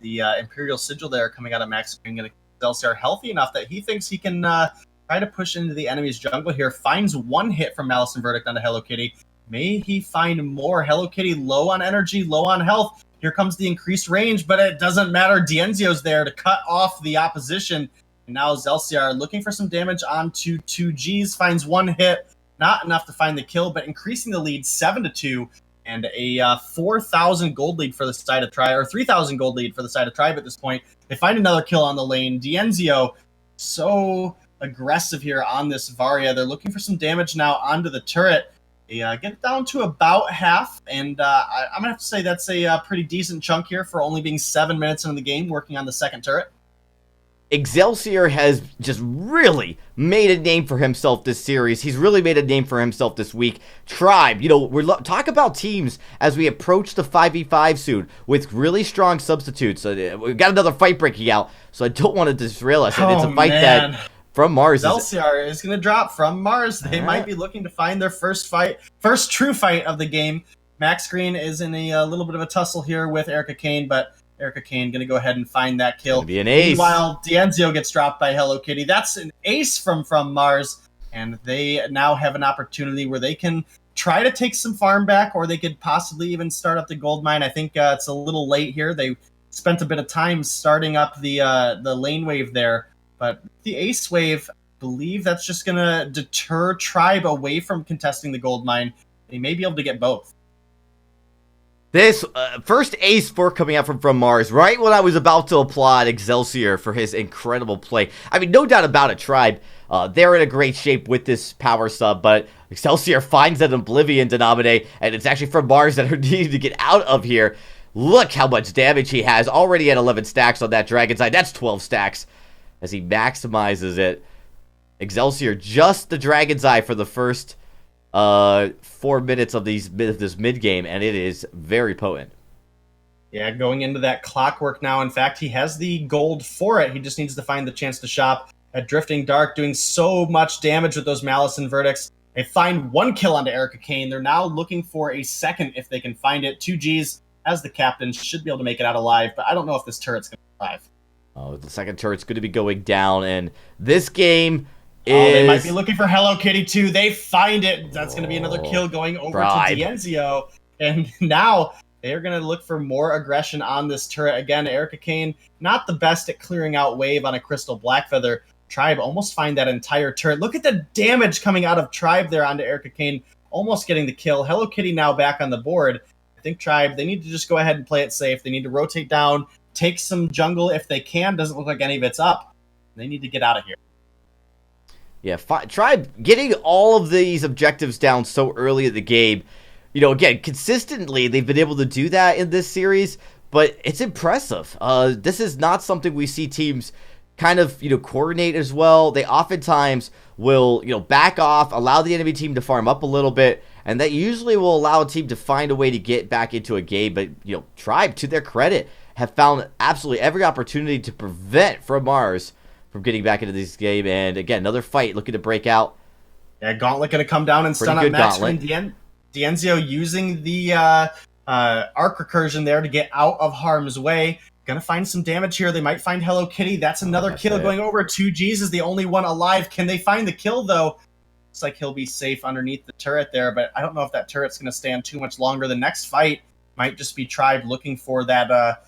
The Imperial Sigil there coming out of Max Green going to keep Zelciar healthy enough that he thinks he can try to push into the enemy's jungle here. Finds one hit from Malice and Verdict onto Hello Kitty. May he find more? Hello Kitty low on energy, low on health. Here comes the increased range, but it doesn't matter. Dienzio's there to cut off the opposition. And now Zelciar looking for some damage onto 2Gs. Finds one hit. Not enough to find the kill, but increasing the lead 7-2. And a 4,000 gold lead for the side of Tribe, or 3,000 gold lead for the side of Tribe at this point. They find another kill on the lane. Dienzio so aggressive here on this Varia. They're looking for some damage now onto the turret. They get it down to about half, and I'm going to have to say that's a pretty decent chunk here for only being 7 minutes into the game working on the second turret. Excelsior has just really made a name for himself this series. He's really made a name for himself this week. Tribe, we're talk about teams as we approach the 5v5 soon with really strong substitutes. We've got another fight breaking out, so I don't want to disrail us. It's a fight that from Mars. Zelciar is going to drop from Mars. They might be looking to find their first true fight of the game. Max Green is in a little bit of a tussle here with Erica Kane, but Erica Kane going to go ahead and find that kill. Be an ace. Meanwhile, Dienzio gets dropped by Hello Kitty. That's an ace from Mars, and they now have an opportunity where they can try to take some farm back, or they could possibly even start up the gold mine. I think it's a little late here. They spent a bit of time starting up the lane wave there. But the ace wave, I believe that's just going to deter Tribe away from contesting the gold mine. They may be able to get both. This first ace for coming out from Mars, right when I was about to applaud Excelsior for his incredible play. I mean, no doubt about it, Tribe. They're in a great shape with this power sub, but Excelsior finds that Oblivion denominate, and it's actually from Mars that are needing to get out of here. Look how much damage he has. Already at 11 stacks on that Dragon's Eye. That's 12 stacks. As he maximizes it. Excelsior just the Dragon's Eye for the first 4 minutes of this mid-game, and it is very potent. Yeah, going into that clockwork now. In fact, he has the gold for it. He just needs to find the chance to shop at Drifting Dark, doing so much damage with those Malice and Verdicts. They find one kill onto Erica Kane. They're now looking for a second if they can find it. 2Gs, as the captain, should be able to make it out alive, but I don't know if this turret's going to survive. Oh, the second turret's going to be going down, and this game is... they might be looking for Hello Kitty, too. They find it. That's going to be another kill going over to Dienzio. And now they're going to look for more aggression on this turret. Again, Erica Kane, not the best at clearing out wave on a Crystal Blackfeather. Tribe almost find that entire turret. Look at the damage coming out of Tribe there onto Erica Kane, almost getting the kill. Hello Kitty now back on the board. I think Tribe, they need to just go ahead and play it safe. They need to rotate down, take some jungle if they can. Doesn't look like any of it's up. They need to get out of here. Yeah, Tribe getting all of these objectives down so early in the game. Again, consistently, they've been able to do that in this series, but it's impressive. This is not something we see teams kind of, coordinate as well. They oftentimes will, back off, allow the enemy team to farm up a little bit, and that usually will allow a team to find a way to get back into a game. But, Tribe, to their credit, have found absolutely every opportunity to prevent from Mars from getting back into this game. And again, another fight looking to break out. Yeah, Gauntlet going to come down and stun up Max. Dienzio using the arc recursion there to get out of harm's way. Going to find some damage here. They might find Hello Kitty. That's another kill going over. 2Gs is the only one alive. Can they find the kill, though? Looks like he'll be safe underneath the turret there, but I don't know if that turret's going to stand too much longer. The next fight might just be Tribe looking for that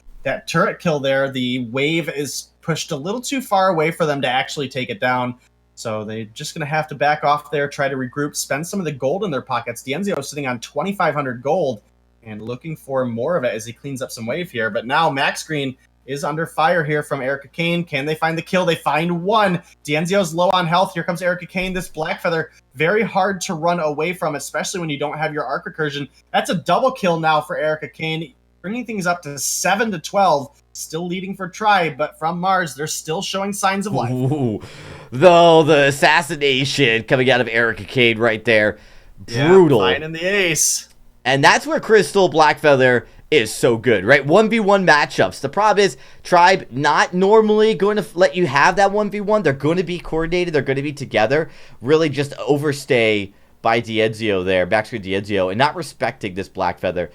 turret kill there. The wave is pushed a little too far away for them to actually take it down. So they're just going to have to back off there, try to regroup, spend some of the gold in their pockets. Dienzio sitting on 2,500 gold and looking for more of it as he cleans up some wave here. But now Max Green is under fire here from Erica Kane. Can they find the kill? They find one. Dienzio's low on health. Here comes Erica Kane. This Black Feather, very hard to run away from, especially when you don't have your arc recursion. That's a double kill now for Erica Kane, bringing things up to 7-12. Still leading for Tribe, but from Mars, they're still showing signs of life. Ooh. Though the assassination coming out of Erica Kane right there, brutal. Yeah, finding the ace. And that's where Crystal Blackfeather is so good, right? 1v1 matchups. The problem is Tribe not normally going to let you have that 1v1. They're going to be coordinated. They're going to be together. Really just overstay by Dienzio there, backscreen Dienzio, and not respecting this Blackfeather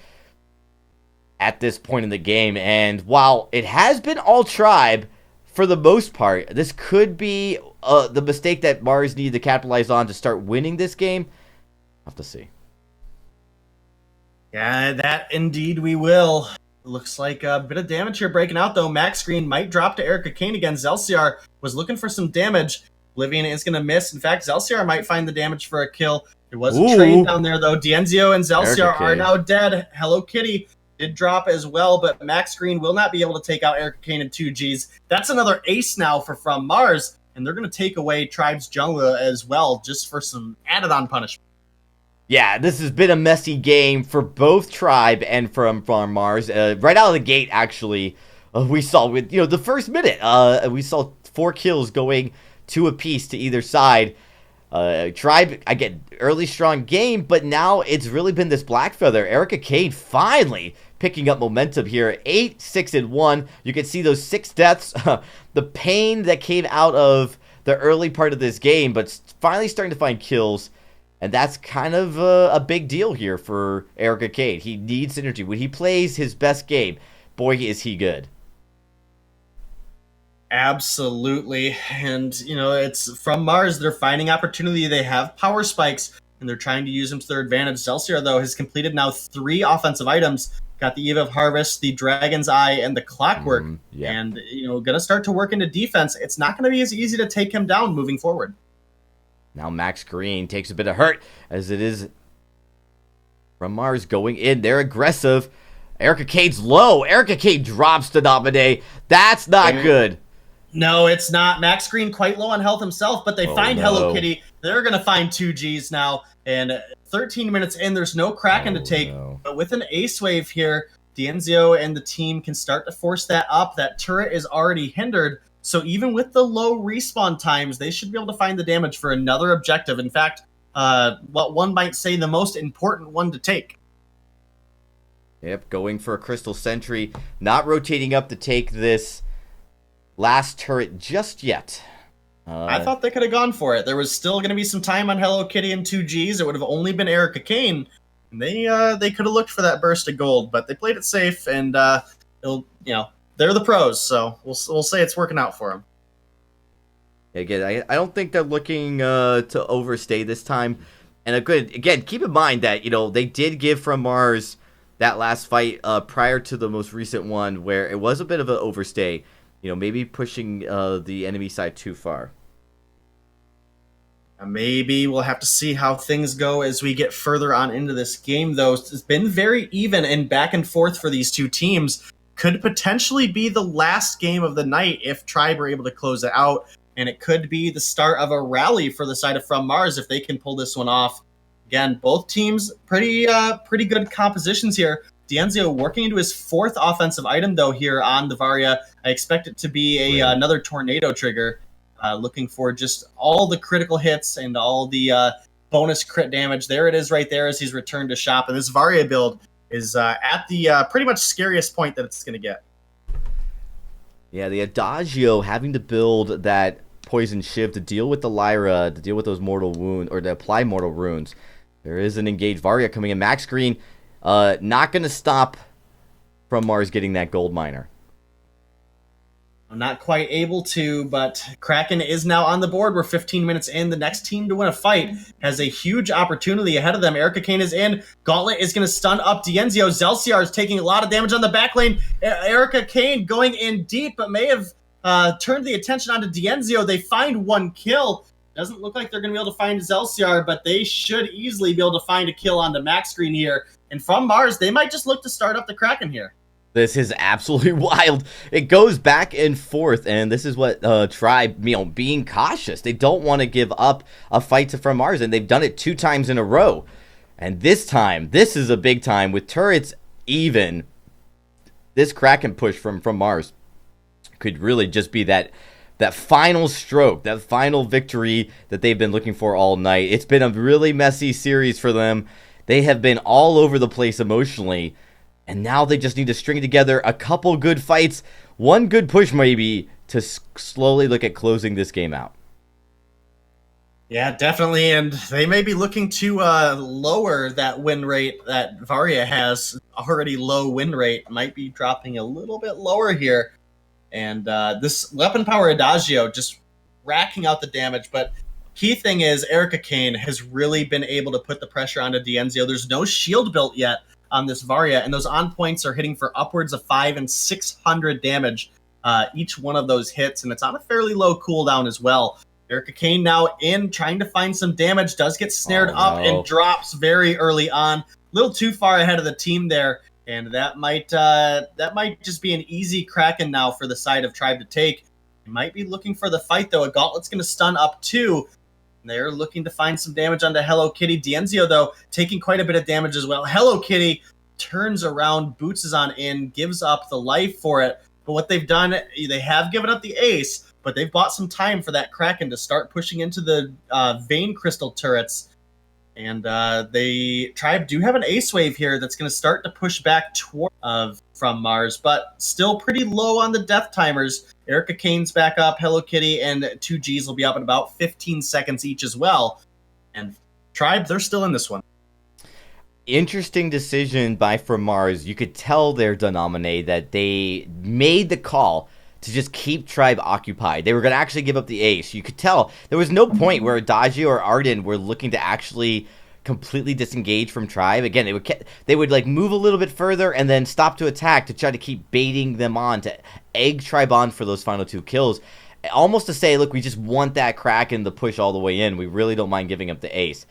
at this point in the game. And while it has been all Tribe for the most part, this could be the mistake that Mars needed to capitalize on to start winning this game. I'll have to see. Yeah, that indeed we will. Looks like a bit of damage here breaking out, though. Max Green might drop to Erica Kane again. Zelciar was looking for some damage. Oblivion is going to miss. In fact, Zelciar might find the damage for a kill. There was a trade down there, though. Dienzio and Zelciar are now dead. Hello Kitty did drop as well, but Max Green will not be able to take out Erica Kane and 2Gs. That's another ace now for From Mars, and they're going to take away Tribe's jungler as well, just for some added-on punishment. Yeah, this has been a messy game for both Tribe and from Mars. Right out of the gate, actually, we saw with the first minute, we saw 4 kills going 2 apiece to either side. Tribe, again, early strong game, but now it's really been this Blackfeather. Erica Kane finally picking up momentum here. 8-6-1. You can see those 6 deaths. The pain that came out of the early part of this game, but finally starting to find kills. And that's kind of a big deal here for Erica Kane. He needs synergy. When he plays his best game, boy, is he good. Absolutely. And, it's From Mars. They're finding opportunity. They have power spikes, and they're trying to use them to their advantage. Zelciar, though, has completed now 3 offensive items. Got the Eve of Harvest, the Dragon's Eye, and the Clockwork. And, going to start to work into defense. It's not going to be as easy to take him down moving forward. Now Max Green takes a bit of hurt, as it is From Mars going in. They're aggressive. Erica Kane's low. Erica Kane drops to Domine. That's not good. No, it's not. Max Green quite low on health himself, but they find Hello Kitty. They're going to find 2Gs now. And 13 minutes in, there's no Kraken to take. But with an ace wave here, Dienzio and the team can start to force that up. That turret is already hindered. So even with the low respawn times, they should be able to find the damage for another objective. In fact, what one might say the most important one to take. Yep, going for a Crystal Sentry. Not rotating up to take this last turret just yet. I thought they could have gone for it. There was still going to be some time on Hello Kitty and 2Gs. It would have only been Erica Kane. And they could have looked for that burst of gold, but they played it safe, and they're the pros, so we'll say it's working out for them. Again, I don't think they're looking to overstay this time. And again, keep in mind that they did give From Mars that last fight prior to the most recent one, where it was a bit of an overstay. Maybe pushing the enemy side too far. Maybe we'll have to see how things go as we get further on into this game, though. It's been very even and back and forth for these two teams. Could potentially be the last game of the night if Tribe are able to close it out, and it could be the start of a rally for the side of From Mars if they can pull this one off. Again, both teams pretty good compositions here. Dienzio working into his 4th offensive item, though, here on the Varia. I expect it to be another tornado trigger. Looking for just all the critical hits and all the bonus crit damage. There it is right there as he's returned to shop. And this Varia build is at the pretty much scariest point that it's going to get. Yeah, the Adagio having to build that Poison Shiv to deal with the Lyra, to deal with those mortal wounds, or to apply mortal runes. There is an engaged Varia coming in. Max Green not going to stop From Mars getting that gold miner. I'm not quite able to, but Kraken is now on the board. We're 15 minutes in. The next team to win a fight has a huge opportunity ahead of them. Erica Kane is in. Gauntlet is going to stun up Dienzio. Zelciar is taking a lot of damage on the back lane. Erica Kane going in deep, but may have turned the attention onto Dienzio. They find 1 kill. Doesn't look like they're going to be able to find Zelciar, but they should easily be able to find a kill on the Max Green here. And from Mars, they might just look to start up the Kraken here. This is absolutely wild. It goes back and forth, and this is what Tribe, being cautious. They don't want to give up a fight to From Mars, and they've done it 2 times in a row. And this time, this is a big time with turrets even. This Kraken push from Mars could really just be that final stroke, that final victory that they've been looking for all night. It's been a really messy series for them. They have been all over the place emotionally. And now they just need to string together a couple good fights, one good push maybe, to slowly look at closing this game out. Yeah, definitely. And they may be looking to lower that win rate that Varia has. Already low win rate. Might be dropping a little bit lower here. And this weapon power Adagio just racking out the damage. But key thing is Erica Kane has really been able to put the pressure onto Dienzio. There's no shield built yet on this Varia, and those on points are hitting for upwards of 500 and 600 damage each one of those hits, and it's on a fairly low cooldown as well. Erica Kane now in, trying to find some damage, does get snared up and drops very early on. A little too far ahead of the team there, and that might just be an easy Kraken now for the side of Tribe to take. They might be looking for the fight, though. A Gauntlet's going to stun up 2. They're looking to find some damage onto Hello Kitty. Dienzio, though, taking quite a bit of damage as well. Hello Kitty turns around, boots is on in, gives up the life for it. But what they've done, they have given up the ace, but they've bought some time for that Kraken to start pushing into the Vein Crystal turrets. And Tribe do have an ace wave here that's going to start to push back toward From Mars, but still pretty low on the death timers. Erica Kane's back up, Hello Kitty, and 2Gs will be up in about 15 seconds each as well. And Tribe, they're still in this one. Interesting decision by From Mars. You could tell their Denominate that they made the call to just keep Tribe occupied. They were going to actually give up the ace. You could tell there was no point where Adagio or Arden were looking to actually completely disengage from Tribe. Again, they would like move a little bit further and then stop to attack to try to keep baiting them on, to egg Tribe on for those final 2 kills. Almost to say, look, we just want that Kraken to push all the way in. We really don't mind giving up the ace.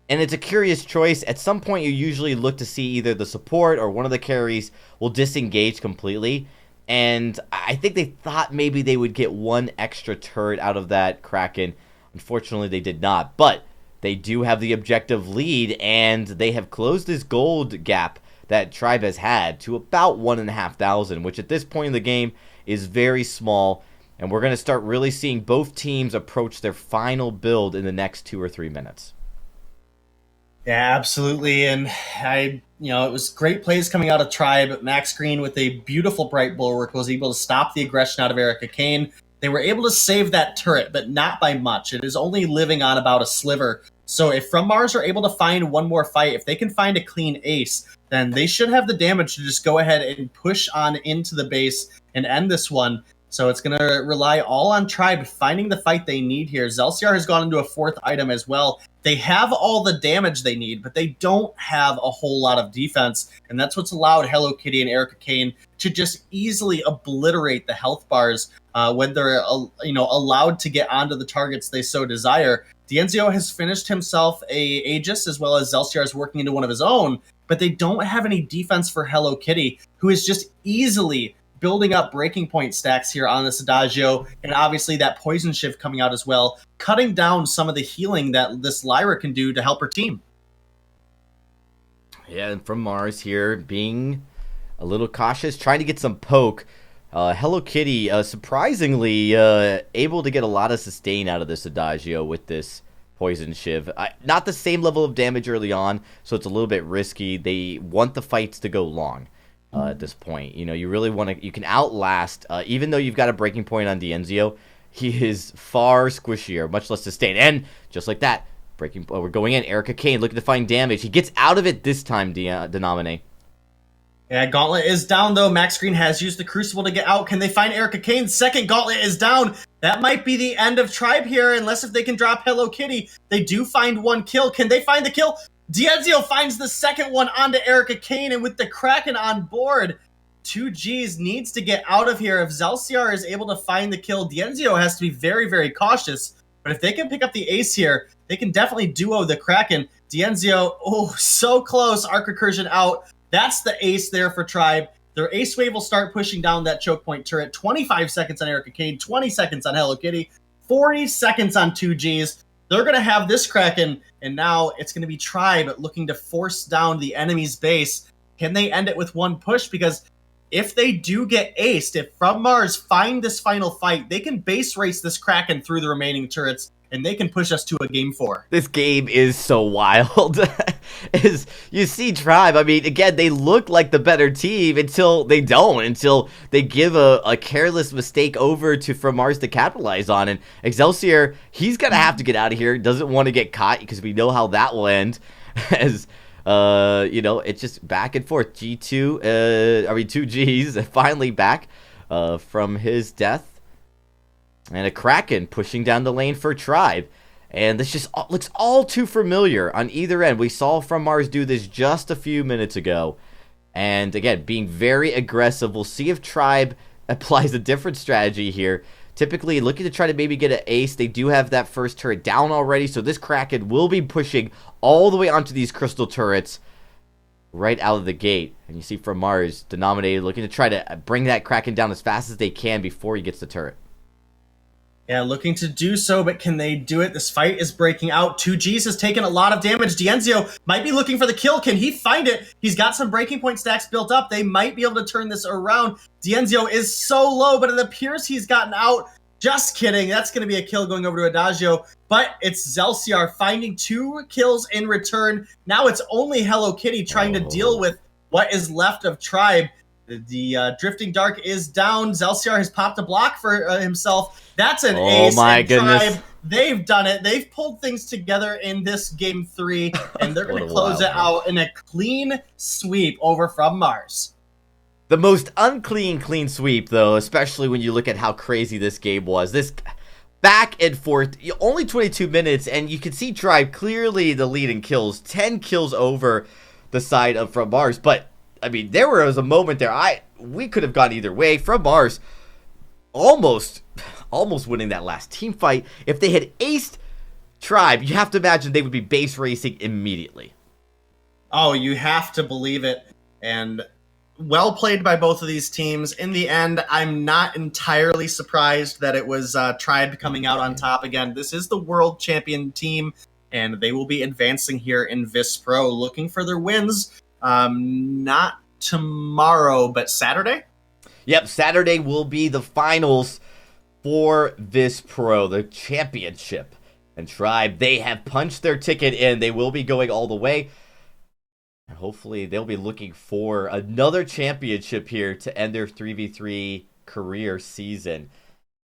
And it's a curious choice. At some point, you usually look to see either the support or one of the carries will disengage completely. And I think they thought maybe they would get 1 extra turret out of that Kraken. Unfortunately, they did not. But they do have the objective lead, and they have closed this gold gap that Tribe has had to about 1,500, which at this point in the game is very small. And we're going to start really seeing both teams approach their final build in the next 2 or 3 minutes. Yeah, absolutely. And it was great plays coming out of Tribe. Max Green with a beautiful Bright Bulwark was able to stop the aggression out of Erica Kane. They were able to save that turret, but not by much. It is only living on about a sliver. So if From Mars are able to find one more fight, if they can find a clean ace, then they should have the damage to just go ahead and push on into the base and end this one. So it's going to rely all on Tribe finding the fight they need here. Zelciar has gone into a 4th item as well. They have all the damage they need, but they don't have a whole lot of defense. And that's what's allowed Hello Kitty and Erica Kane to just easily obliterate the health bars when they're allowed to get onto the targets they so desire. Dienzio has finished himself a Aegis, as well as Zelciar is working into one of his own, but they don't have any defense for Hello Kitty, who is just easily building up breaking point stacks here on this Adagio, and obviously that poison shift coming out as well, cutting down some of the healing that this Lyra can do to help her team. Yeah, and From Mars here being a little cautious, trying to get some poke. Hello Kitty, surprisingly able to get a lot of sustain out of this Adagio with this poison shiv. Not the same level of damage early on, so it's a little bit risky. They want the fights to go long. At this point, you really want to. You can outlast, even though you've got a breaking point on Dienzio. He is far squishier, much less sustained, and just like that, we're going in. Erica Kane looking to find damage. He gets out of it this time. Denominate. Yeah, Gauntlet is down though. Max Green has used the Crucible to get out. Can they find Erica Kane? Second Gauntlet is down. That might be the end of Tribe here, unless if they can drop Hello Kitty. They do find 1 kill. Can they find the kill? Dienzio finds the second one onto Erica Kane, and with the Kraken on board, 2Gs needs to get out of here. If Zelciar is able to find the kill, Dienzio has to be very, very cautious. But if they can pick up the ace here, they can definitely duo the Kraken. Dienzio, oh, so close. Arc Recursion out. That's the ace there for Tribe. Their ace wave will start pushing down that choke point turret. 25 seconds on Erica Kane, 20 seconds on Hello Kitty, 40 seconds on 2Gs. They're going to have this Kraken, and now it's going to be Tribe looking to force down the enemy's base. Can they end it with one push? Because if they do get aced, if From Mars find this final fight, they can base race this Kraken through the remaining turrets, and they can push us to a game 4. This game is so wild. You see Tribe, I mean, again, they look like the better team until they don't, until they give a careless mistake over to From Mars to capitalize on. And Excelsior, he's going to have to get out of here. Doesn't want to get caught because we know how that will end. As, it's just back and forth. 2Gs finally back from his death. And a Kraken pushing down the lane for Tribe. And this just looks all too familiar on either end. We saw From Mars do this just a few minutes ago. And again, being very aggressive. We'll see if Tribe applies a different strategy here. Typically looking to try to maybe get an ace. They do have that first turret down already. So this Kraken will be pushing all the way onto these crystal turrets right out of the gate. And you see From Mars, Denominated, looking to try to bring that Kraken down as fast as they can before he gets the turret. Yeah, looking to do so, but can they do it? This fight is breaking out. 2Gs has taken a lot of damage. Dienzio might be looking for the kill. Can he find it? He's got some breaking point stacks built up. They might be able to turn this around. Dienzio is so low, but it appears he's gotten out. Just kidding. That's going to be a kill going over to Adagio. But it's Zelciar finding 2 kills in return. Now it's only Hello Kitty trying to deal with what is left of Tribe. The Drifting Dark is down. Zelciar has popped a block for himself. That's an ace. Oh my goodness. Tribe, they've done it. They've pulled things together in this game 3, and they're going to close it out in a clean sweep over From Mars. The most clean sweep, though, especially when you look at how crazy this game was. This back and forth, only 22 minutes, and you can see Tribe clearly the lead in kills. 10 kills over the side of From Mars, but I mean, there was a moment there. We could have gone either way. From Mars, almost winning that last team fight. If they had aced Tribe, you have to imagine they would be base racing immediately. Oh, you have to believe it. And well played by both of these teams. In the end, I'm not entirely surprised that it was Tribe coming out on top again. This is the world champion team, and they will be advancing here in VISPRO, looking for their wins. Not tomorrow, but Saturday? Yep, Saturday will be the finals for VISPRO, the championship. And Tribe, they have punched their ticket in. They will be going all the way. And hopefully they'll be looking for another championship here to end their 3v3 career season.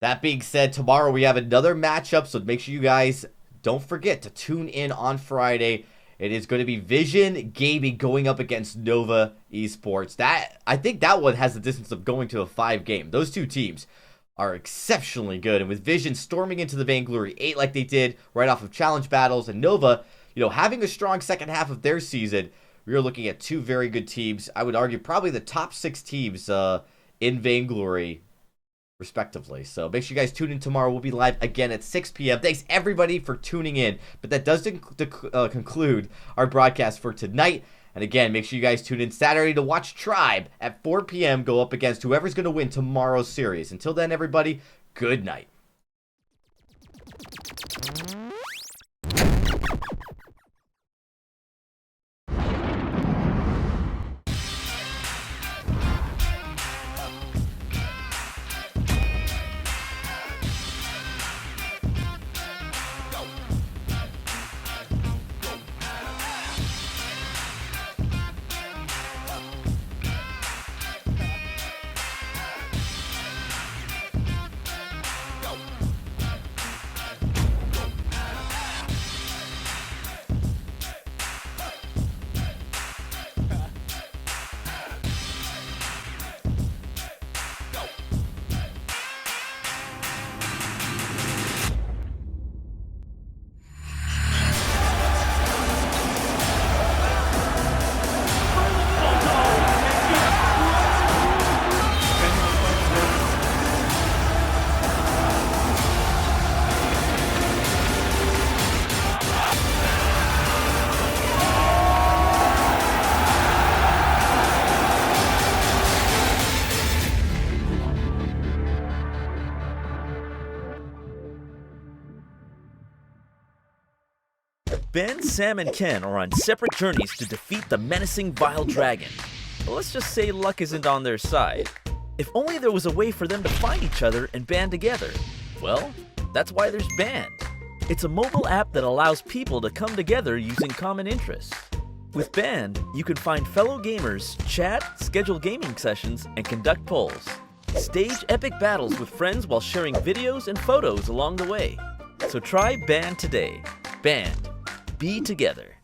That being said, tomorrow we have another matchup, so make sure you guys don't forget to tune in on Friday. It is going to be Vision Gaming going up against Nova Esports. I think that one has the distance of going to a 5-game. Those two teams are exceptionally good. And with Vision storming into the Vainglory 8 like they did right off of challenge battles, and Nova, having a strong second half of their season, we are looking at 2 very good teams. I would argue probably the top 6 teams in Vainglory, respectively. So make sure you guys tune in tomorrow. We'll be live again at 6 p.m. Thanks everybody for tuning in. But that does conclude our broadcast for tonight. And again, make sure you guys tune in Saturday to watch Tribe at 4 p.m. go up against whoever's going to win tomorrow's series. Until then, everybody, good night. Ben, Sam, and Ken are on separate journeys to defeat the menacing Vile Dragon. But let's just say luck isn't on their side. If only there was a way for them to find each other and band together. Well, that's why there's Band. It's a mobile app that allows people to come together using common interests. With Band, you can find fellow gamers, chat, schedule gaming sessions, and conduct polls. Stage epic battles with friends while sharing videos and photos along the way. So try Band today. Band. Be together.